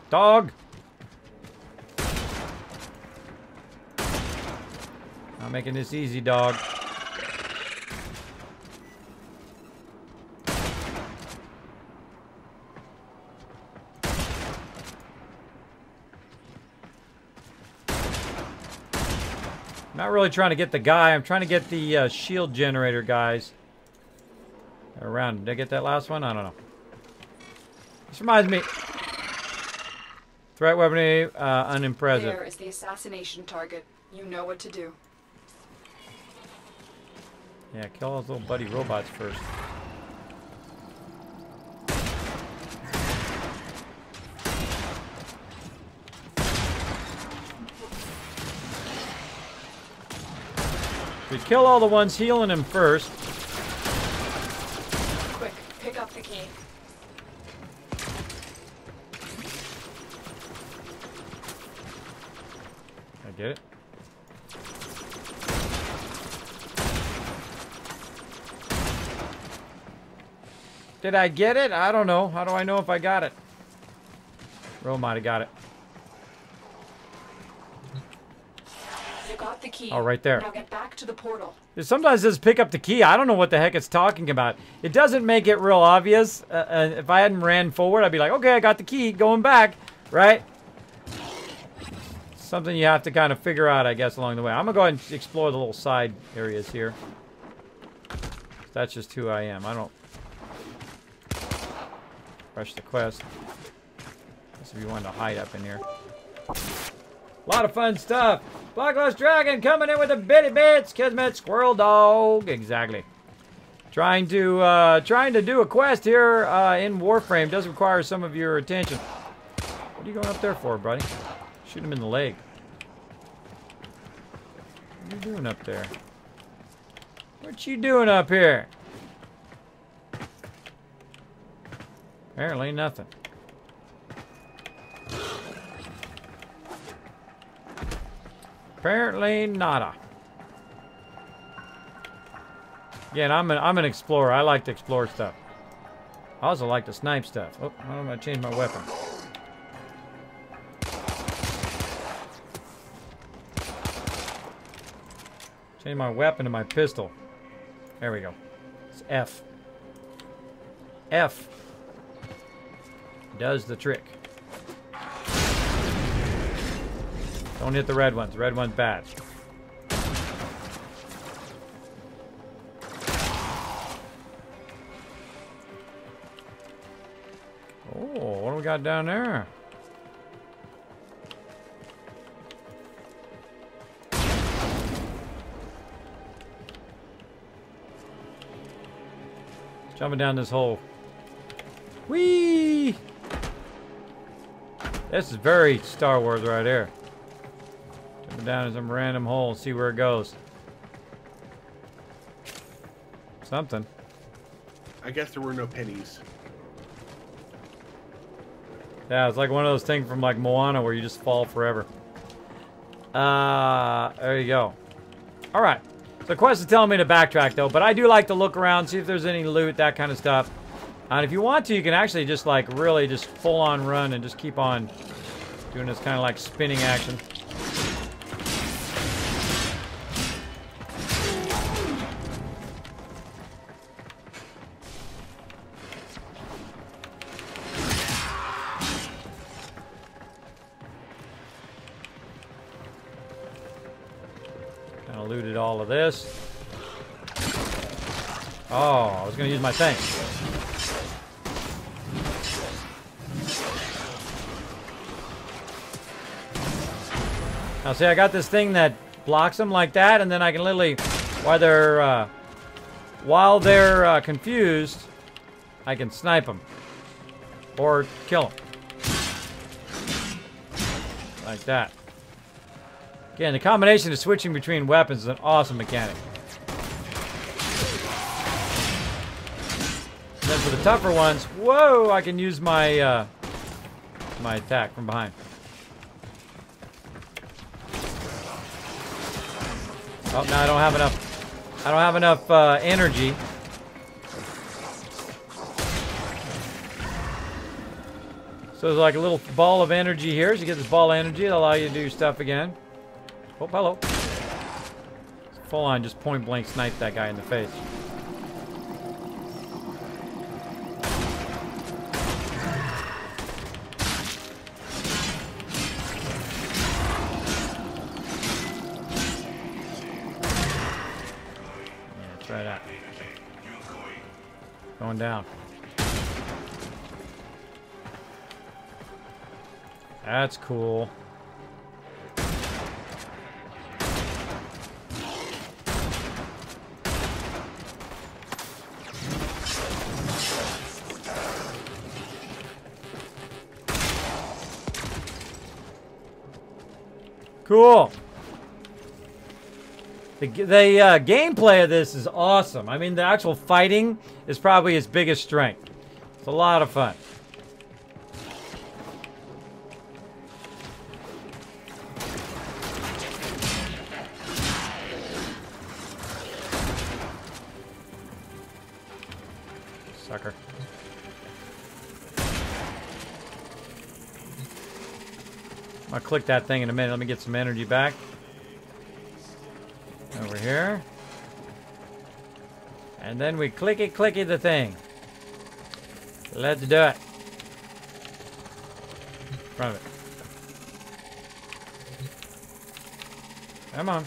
Dog! I'm making this easy, dog. Not really trying to get the guy. I'm trying to get the shield generator guys around. Did I get that last one? I don't know. This reminds me. Threat weaponry, unimpressive. There is the assassination target. You know what to do. Yeah, kill those little buddy robots first. We kill all the ones healing him first. Quick, pick up the key. I get it. Did I get it? I don't know. How do I know if I got it? Ro might have got it. You got the key. Oh, right there. Now get back to the portal. It sometimes says pick up the key. I don't know what the heck it's talking about. It doesn't make it real obvious. If I hadn't ran forward, I'd be like, okay, I got the key, going back, right? Something you have to kind of figure out, I guess, along the way. I'm going to go ahead and explore the little side areas here. That's just who I am. I don't rush the quest. Guess if you wanted to hide up in here. A lot of fun stuff. Blacklist Dragon coming in with the bitty bits. Kismet Squirrel Dog. Exactly. Trying to do a quest here in Warframe does require some of your attention. What are you going up there for, buddy? Shoot him in the leg. What are you doing up there? What you doing up here? Apparently nothing. Apparently nada. Again, I'm an explorer. I like to explore stuff. I also like to snipe stuff. Oh, I'm gonna change my weapon. Change my weapon to my pistol. There we go. It's F. F does the trick. Don't hit the red ones. The red one's bad. Oh, what do we got down there? Jumping down this hole. Whee! This is very Star Wars right here. Jumping down in some random hole, see where it goes. Something. I guess there were no pennies. Yeah, it's like one of those things from like Moana where you just fall forever. There you go. Alright. So the quest is telling me to backtrack though, but I do like to look around, see if there's any loot, that kind of stuff. And if you want to, you can actually just like really just full on run and just keep on doing this kind of like spinning action. looted all of this. Oh, I was gonna use my thing. Now see, I got this thing that blocks them like that, and then I can literally, while they're confused, I can snipe them or kill them like that. Again, the combination of switching between weapons is an awesome mechanic. And then for the tougher ones, whoa, I can use my my attack from behind. Oh, no, I don't have enough. I don't have enough energy. So there's like a little ball of energy here. So you get this ball of energy, it'll allow you to do your stuff again. Oh, hello. Full on, just point blank snipe that guy in the face. Yeah, try that. Going down. That's cool. Cool. The gameplay of this is awesome. I mean, the actual fighting is probably its biggest strength. It's a lot of fun. Sucker. I'll click that thing in a minute. Let me get some energy back. Over here. And then we clicky the thing. Let's do it. In front of it. Come on.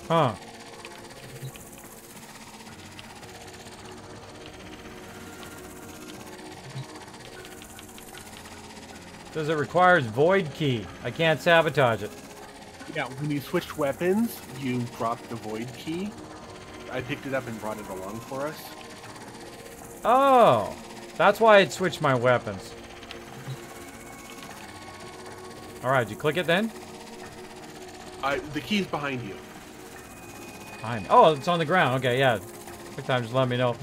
Huh. Says it requires void key. I can't sabotage it. Yeah, when you switched weapons, you dropped the void key. I picked it up and brought it along for us. Oh, that's why it switched my weapons. All right, did you click it then? The key's behind you. Behind. Oh, it's on the ground. Okay, yeah. Quick time, just let me know.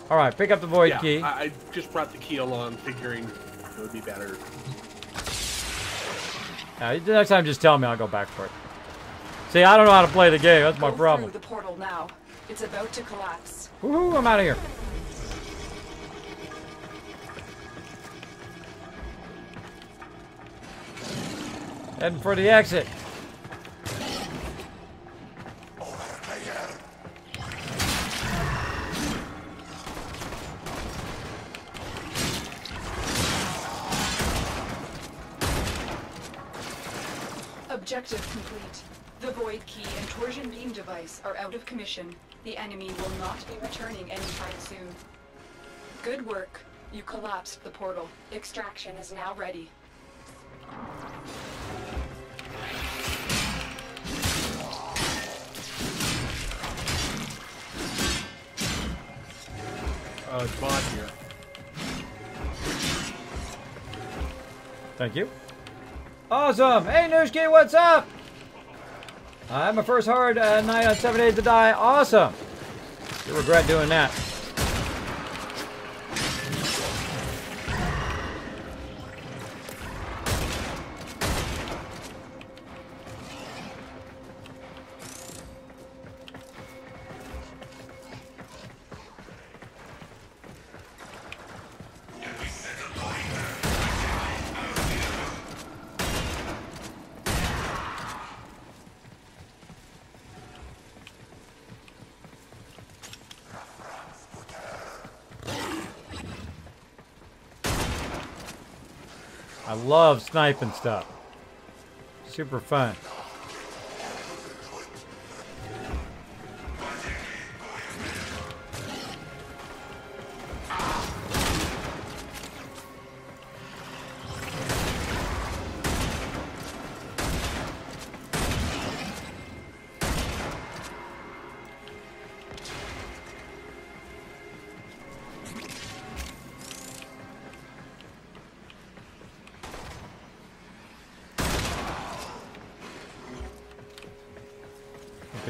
All right, pick up the void key. I just brought the key along, figuring it would be better. The next time, just tell me. I'll go back for it. See, I don't know how to play the game. That's my problem. Go through the portal now. It's about to collapse. Woohoo! I'm out of here. Heading for the exit. Objective complete. The void key and torsion beam device are out of commission. The enemy will not be returning anytime soon. Good work. You collapsed the portal. Extraction is now ready. It's bot here. Thank you. Awesome! Hey, Nooshki, what's up? I had my first hard night on 7 Days to Die. Awesome! You regret doing that. I love sniping stuff. Super fun.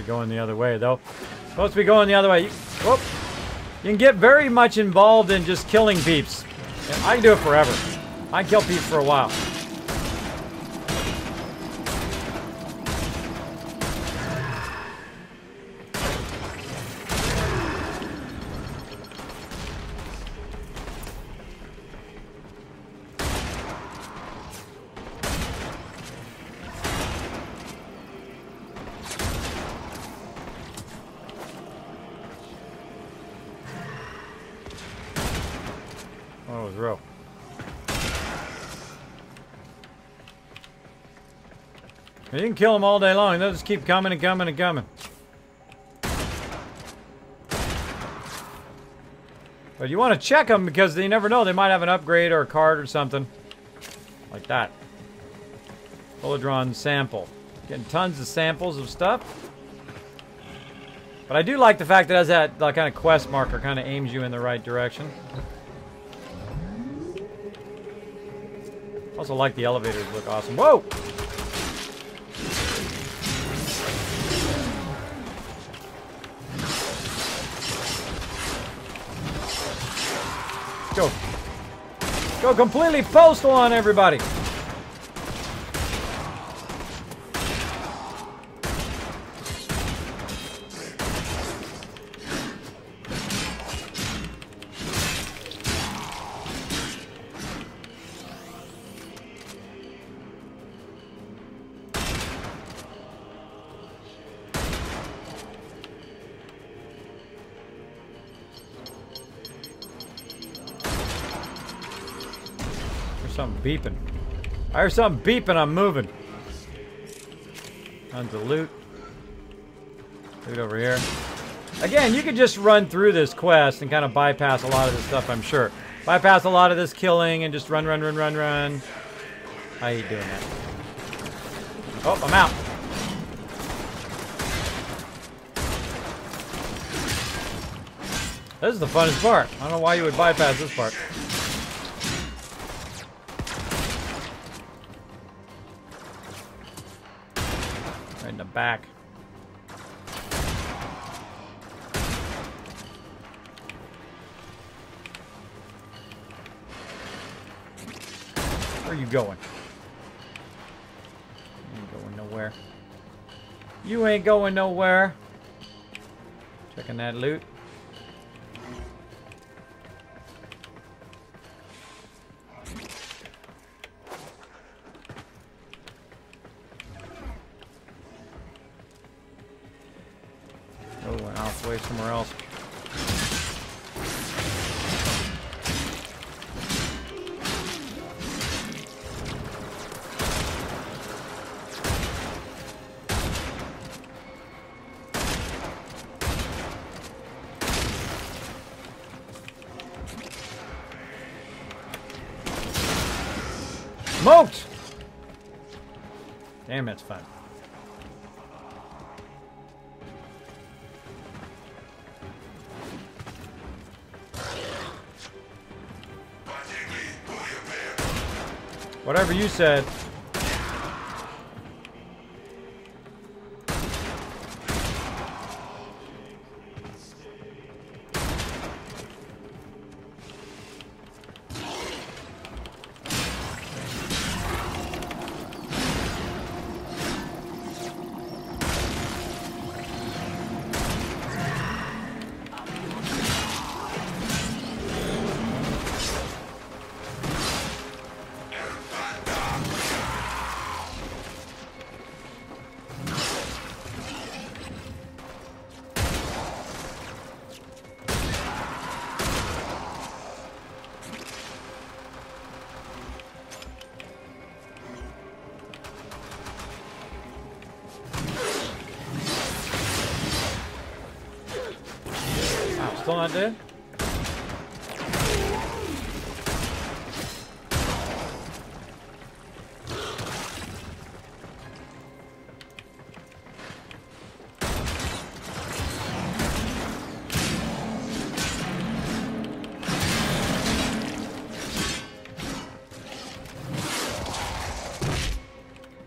Going the other way though. Supposed to be going the other way. Whoop. You can get very much involved in just killing peeps. And I can do it forever. I can kill peeps for a while. Oh, it was real. You can kill them all day long. They'll just keep coming and coming and coming. But you want to check them because you never know. They might have an upgrade or a card or something. Like that. Holodron sample. Getting tons of samples of stuff. But I do like the fact that it has that kind of quest marker. Kind of aims you in the right direction. Also like the elevators look awesome. Whoa! Go. Go completely postal on everybody. Something beeping. I hear something beeping, I'm moving. Tons of loot. Loot over here. Again, you could just run through this quest and kind of bypass a lot of this stuff, I'm sure. Bypass a lot of this killing and just run, run, run, run, run. How you doing that? Oh, I'm out. This is the funnest part. I don't know why you would bypass this part. Right in the back. Where are you going? You ain't going nowhere. You ain't going nowhere. Checking that loot. Oh, went off way somewhere else. Smoked! Damn, that's fun. Whatever you said. still not dead?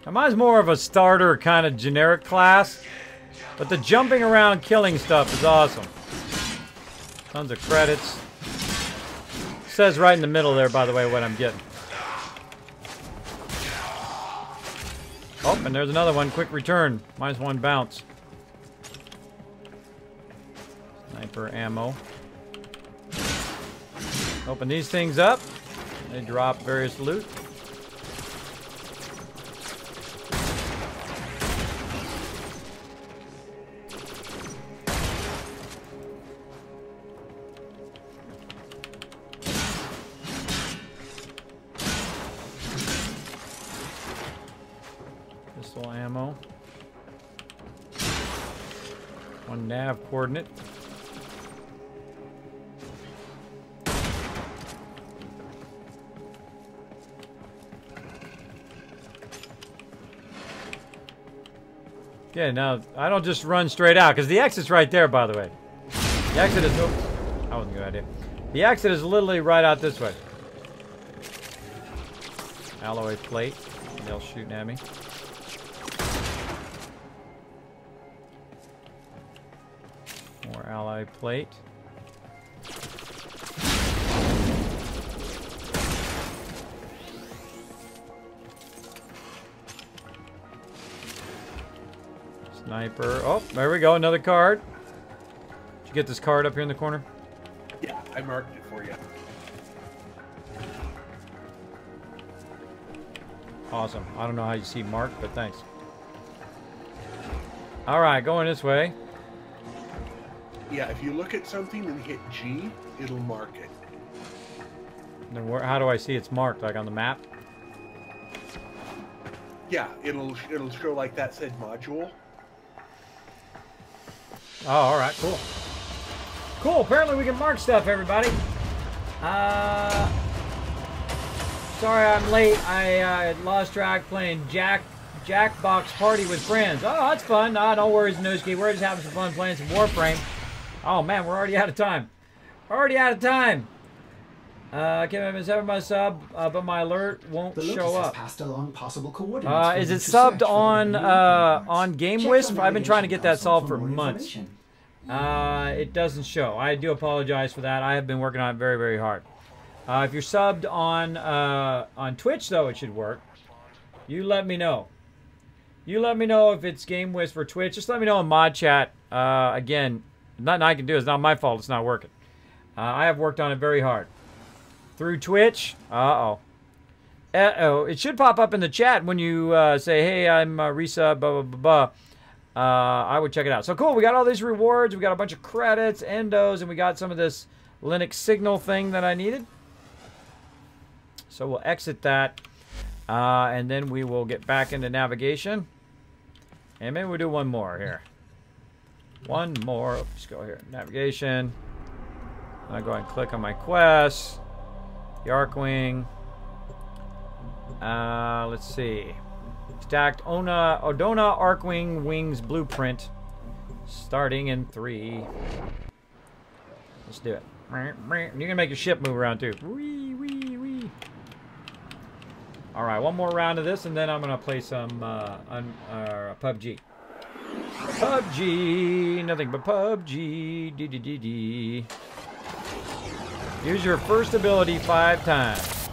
Now, mine's more of a starter kind of generic class, but the jumping around killing stuff is awesome. Tons of credits. It says right in the middle there, by the way, what I'm getting. Oh, and there's another one. Quick return. Minus 1 bounce. Sniper ammo. Open these things up. They drop various loot. Pistol ammo. 1 nav coordinate. Okay, now I don't just run straight out because the exit's right there, by the way. The exit is. Oops, that wasn't a good idea. The exit is literally right out this way. Alloy plate. They'll shooting at me. More alloy plate. Sniper. Oh, there we go. Another card. Did you get this card up here in the corner? Yeah, I marked it for you. Awesome. I don't know how you see marked, but thanks. Alright, going this way. Yeah, if you look at something and hit G, it'll mark it. Then how do I see it's marked? Like on the map? Yeah, it'll show like that said module. Oh, alright, cool. Cool, apparently we can mark stuff, everybody. Sorry I'm late. I lost track playing Jackbox Party with friends. Oh, that's fun. No worries, Nooski. We're just having some fun playing some Warframe. Oh, man, we're already out of time. Already out of time. I can't even sub my sub, but my alert won't show up. Passed along possible coordinates Is it subbed on Game Wisp? I've been trying to get that solved for months. It doesn't show. I do apologize for that. I have been working on it very, very hard. If you're subbed on Twitch, though, it should work. You let me know. You let me know if it's Game Wisp for Twitch. Just let me know in mod chat. Again, nothing I can do. It's not my fault. It's not working. I have worked on it very hard. Through Twitch. Uh-oh. Uh-oh. It should pop up in the chat when you say, hey, I'm resub, blah, blah, blah, blah. I would check it out. So cool. We got all these rewards. We got a bunch of credits, endos, and we got some of this Linux signal thing that I needed. So we'll exit that. And then we will get back into navigation. And maybe we'll do one more here. One more. Let's go here. Navigation. I'll go ahead and click on my quests. The Arkwing. Let's see. Stacked Odona Arkwing Wings Blueprint. Starting in 3. Let's do it. You can make your ship move around too. Wee, wee, wee. Alright, one more round of this and then I'm going to play some PUBG. PUBG! Nothing but PUBG. D-D-D-D. Use your first ability 5 times.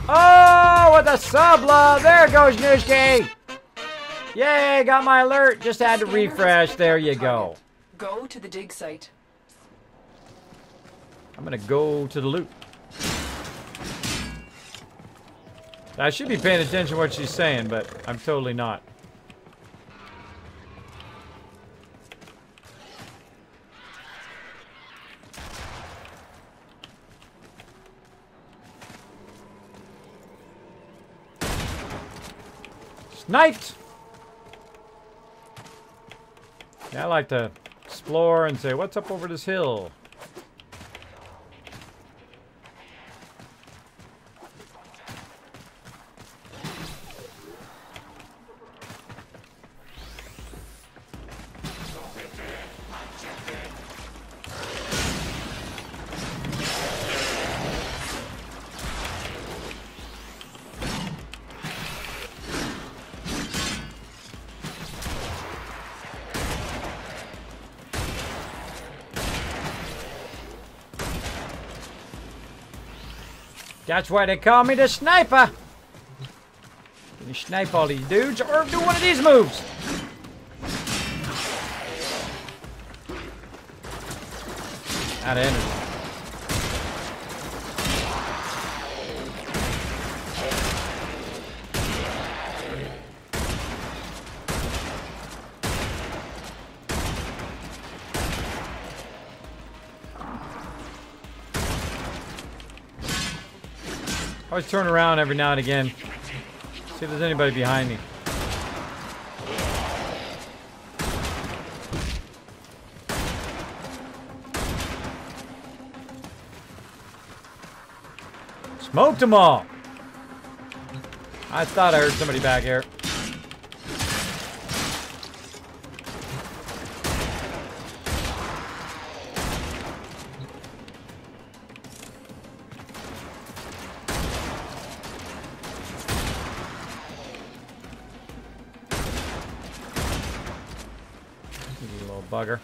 Oh, with a sub love. There goes Nooski. Yay, got my alert. Just had to refresh. There you go. Go to the dig site. I'm going to go to the loot. I should be paying attention to what she's saying, but I'm totally not. Sniped! Yeah, I like to explore and say, what's up over this hill? That's why they call me the sniper. Can you snipe all these dudes or do one of these moves? Out of energy. Always turn around every now and again. See if there's anybody behind me. Smoked them all. I thought I heard somebody back here. Bugger.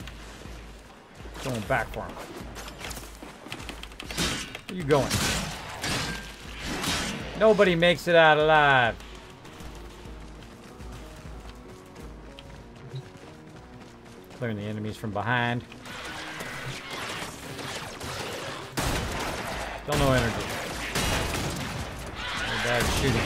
Going back for him. Where you going? Nobody makes it out alive. Clearing the enemies from behind. Still no energy. Very bad shooting.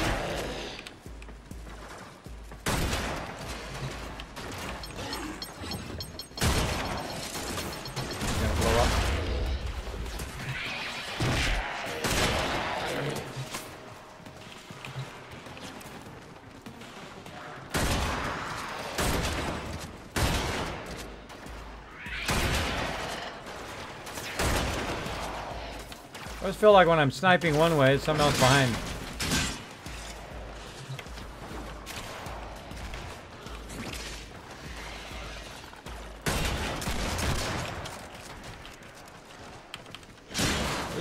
I always feel like when I'm sniping one way, something else behind me.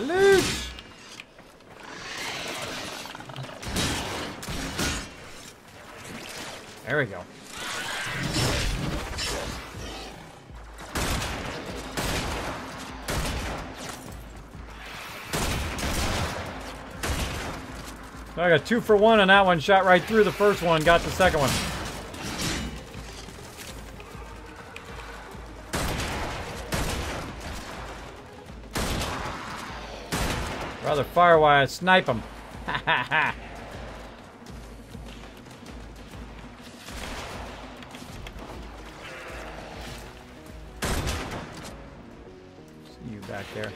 Loot! There we go. I got 2 for 1 on that one. Shot right through the first one. Got the second one. Rather fire while I snipe them. Ha ha ha. See you back there.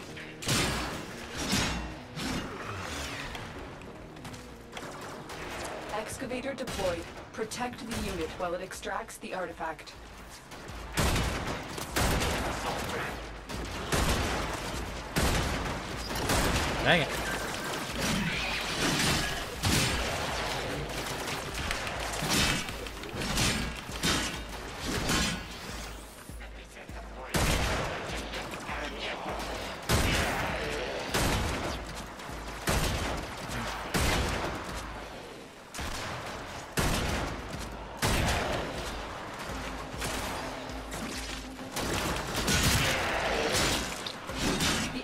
Excavator deployed. Protect the unit while it extracts the artifact. Dang it.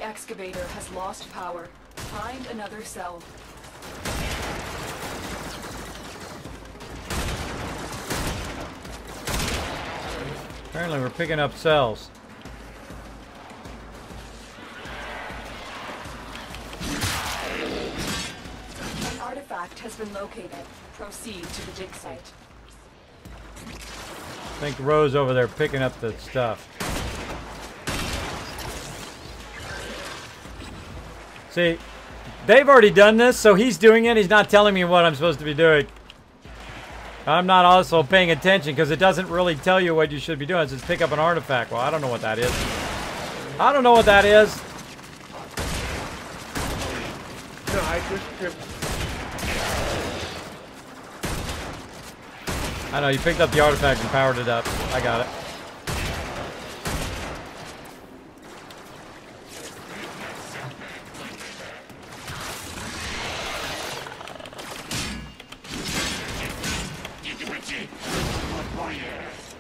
Excavator has lost power. Find another cell. Apparently we're picking up cells. An artifact has been located. Proceed to the dig site. I think Rose over there picking up the stuff. See, they've already done this, so he's doing it. He's not telling me what I'm supposed to be doing. I'm not also paying attention because it doesn't really tell you what you should be doing. It says pick up an artifact. Well, I don't know what that is. I don't know what that is. No, I just tripped. I know, you picked up the artifact and powered it up. I got it.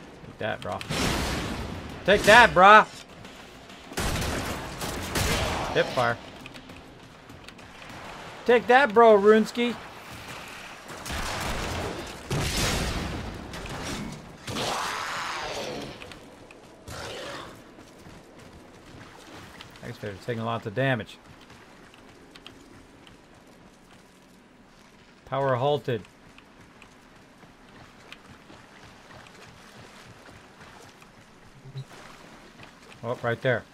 Take that, bro. Take that, brah. Hip fire. Take that, bro, Runsky. Excavator taking lots of damage. Power halted. Oh, right there.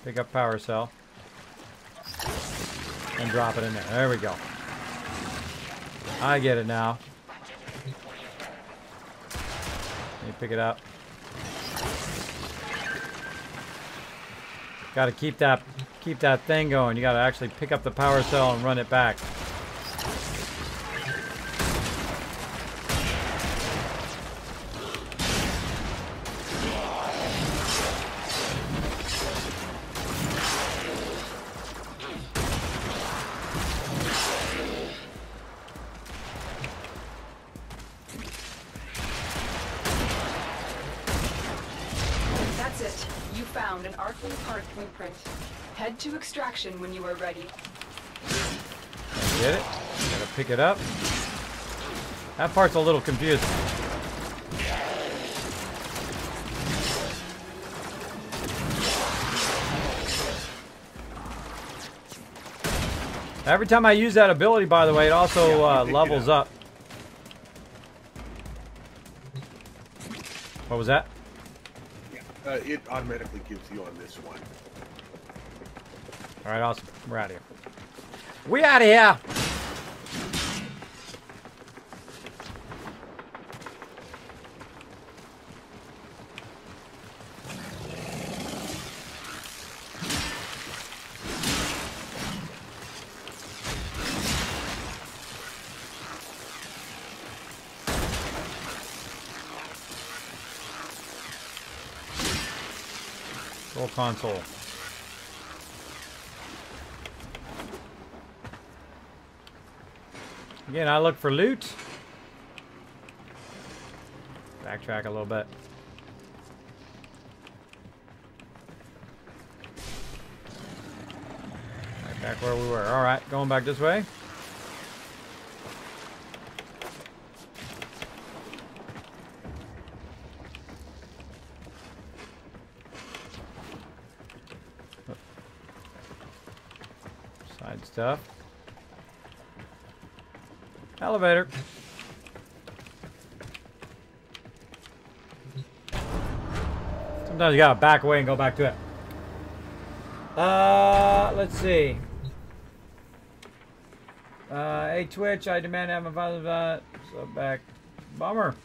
Pick up power cell. And drop it in there. There we go. I get it now. Let me pick it up. Got to keep that thing going. You got to actually pick up the power cell and run it back. That's it. You found an Arcwing part blueprint. Head to extraction when you are ready. Get it? Gotta pick it up. That part's a little confusing. Every time I use that ability, by the way, it also levels up. What was that? It automatically gives you on this one. All right, awesome. We're out of here. We out of here. Full console. Again, I look for loot. Backtrack a little bit. Right back where we were. All right, going back this way. Side stuff. Elevator. Sometimes you gotta back away and go back to it. Let's see. Hey Twitch, I demand to have my father's so back. Bummer.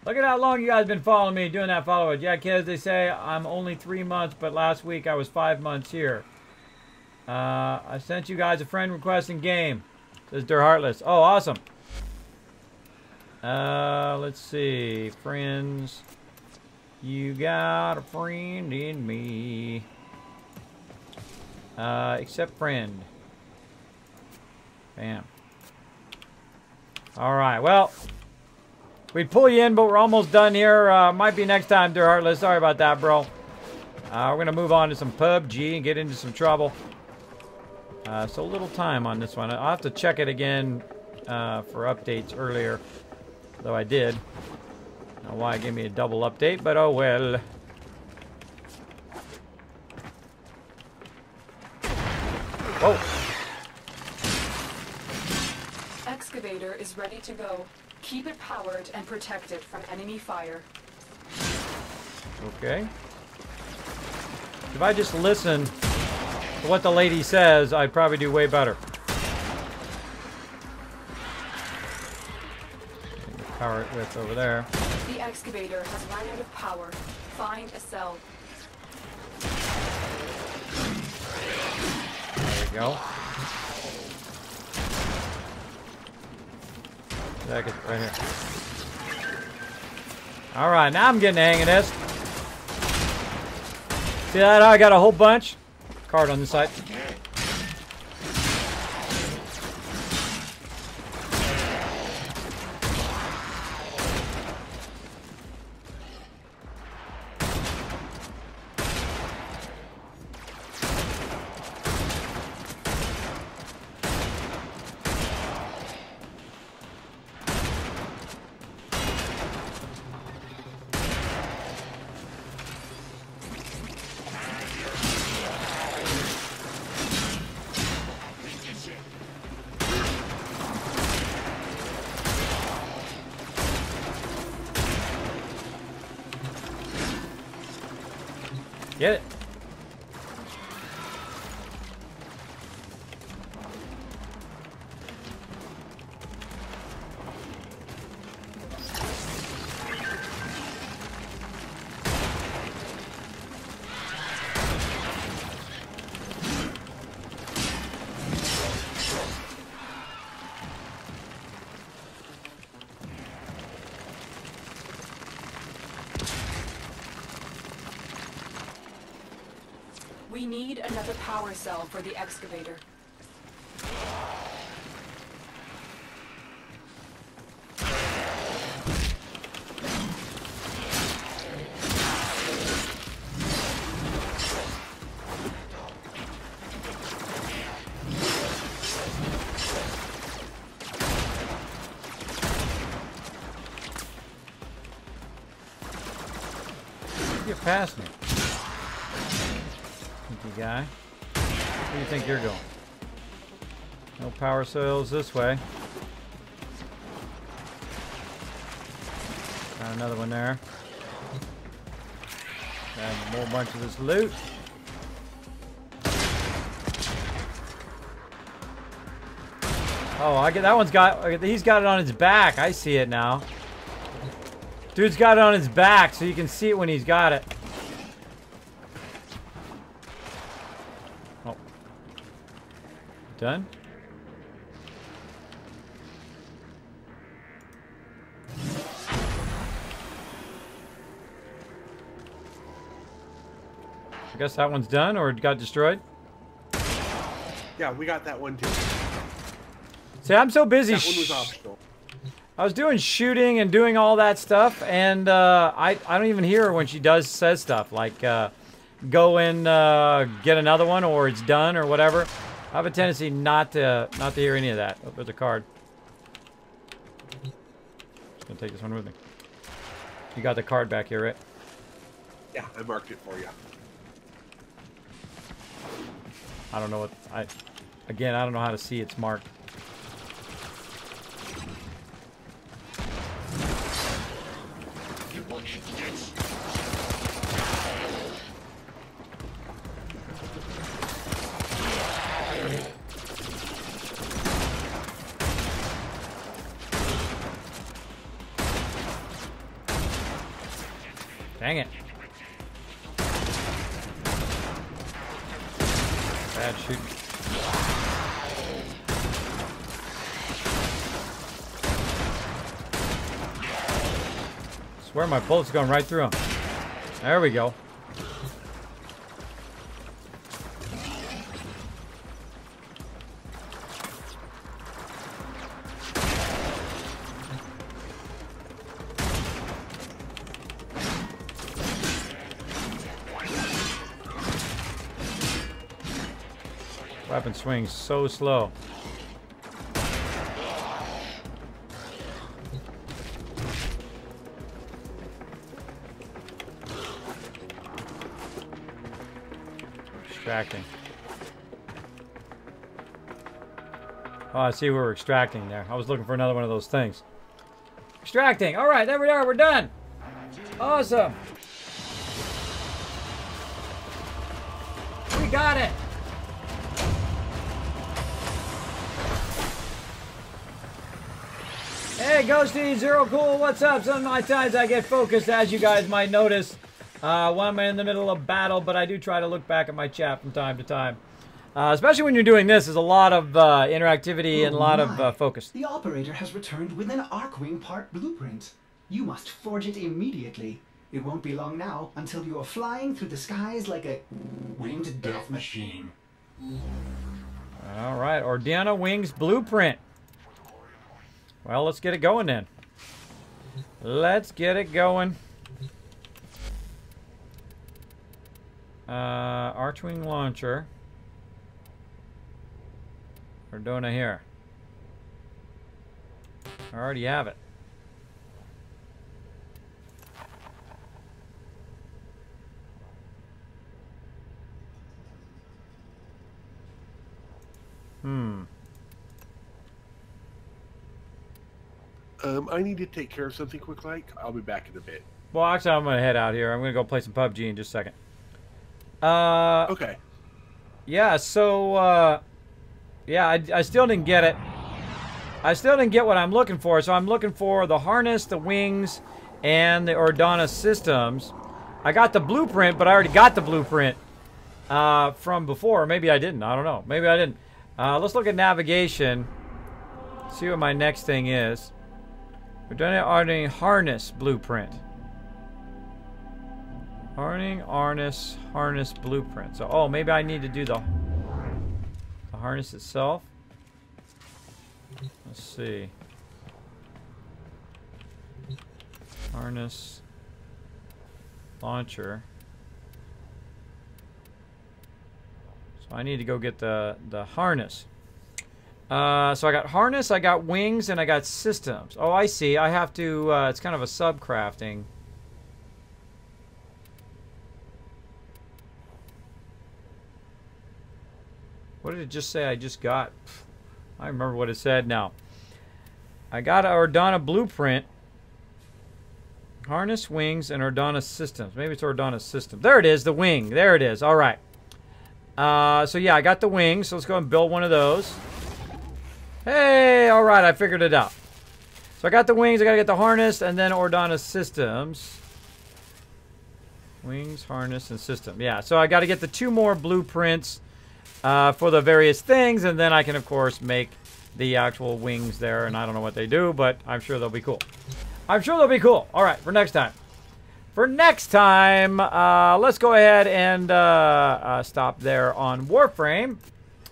Look at how long you guys been following me, doing that follow-up. Yeah, kids, they say I'm only 3 months, but last week I was 5 months here. I sent you guys a friend request in game. Says They're Heartless. Oh, awesome. Let's see. Friends. You got a friend in me. Accept friend. Bam. Alright, well. We'd pull you in, but we're almost done here. Might be next time, They're Heartless. Sorry about that, bro. We're going to move on to some PUBG and get into some trouble. So little time on this one. I'll have to check it again for updates earlier. Though I did. I don't know why it gave me a double update, but oh well. Whoa. Excavator is ready to go. Keep it powered and protected from enemy fire. Okay. If I just listen to what the lady says, I'd probably do way better. power it with over there. The excavator has run out of power. Find a cell. There we go. That gets right here. All right, now I'm getting the hang of this. See that? I got a whole bunch. Card on this side. Get it. We need another power cell for the excavator. Get past me. Sneaky guy. Where do you think you're going? No power cells this way. Got another one there. Got more bunch of this loot. Oh, I get that one's got. He's got it on his back. I see it now. Dude's got it on his back, so you can see it when he's got it. Oh. Done? I guess that one's done, or it got destroyed? Yeah, we got that one too. See, I'm so busy. That one was optional. I was doing shooting and doing all that stuff, and I don't even hear her when she says stuff like go and get another one, or it's done, or whatever. I have a tendency not to hear any of that. Oh, there's a card. Just gonna take this one with me. You got the card back here, right? Yeah, I marked it for you. I don't know what I don't know how to see it's marked. Dang it. Bad shooting. Swear my bullets are going right through him. There we go. Weapon swings so slow. Extracting. Oh, I see where we're extracting there. I was looking for another one of those things. Extracting. All right, there we are. We're done. Awesome. We got it. Hey, Ghosty, Zero Cool, what's up? Some of my times I get focused, as you guys might notice, when I'm in the middle of battle, but I do try to look back at my chat from time to time. Especially when you're doing this, there's a lot of interactivity and a lot of focus. The operator has returned with an Arkwing part blueprint. You must forge it immediately. It won't be long now until you are flying through the skies like a winged death machine. All right, Ordiana Wings blueprint. Well, let's get it going then. Let's get it going. Archwing launcher. Ordona here. I already have it. I need to take care of something quick, like. I'll be back in a bit. Well, actually, I'm going to head out here. I'm going to go play some PUBG in just a second. Okay. Yeah, so, yeah, I still didn't get it. I still didn't get what I'm looking for. So I'm looking for the harness, the wings, and the Ordana systems. I got the blueprint, but I already got the blueprint from before. Maybe I didn't. I don't know. Maybe I didn't. Let's look at navigation. See what my next thing is. Ordana harness blueprint. Harness blueprint. So, oh, maybe I need to do the harness itself. Let's see. Harness launcher. So I need to go get the harness. So I got harness, I got wings, and I got systems. Oh, I see. I have to, it's kind of a sub-crafting. What did it just say I just got? I remember what it said now. I got an Ordana blueprint. Harness, wings, and Ordana systems. Maybe it's Ordana system. There it is, the wing. There it is. All right. So yeah, I got the wings. So let's go and build one of those. Hey, all right, I figured it out. So I got the wings, I gotta get the harness, and then Ordana systems. Wings, harness, and system. Yeah, so I gotta get the 2 more blueprints for the various things, and then I can, of course, make the actual wings there, and I don't know what they do, but I'm sure they'll be cool. I'm sure they'll be cool. All right, for next time. For next time, let's go ahead and stop there on Warframe.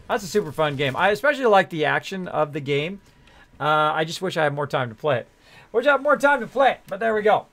That's a super fun game. I especially like the action of the game. I just wish I had more time to play it. Wish I had more time to play it, but there we go.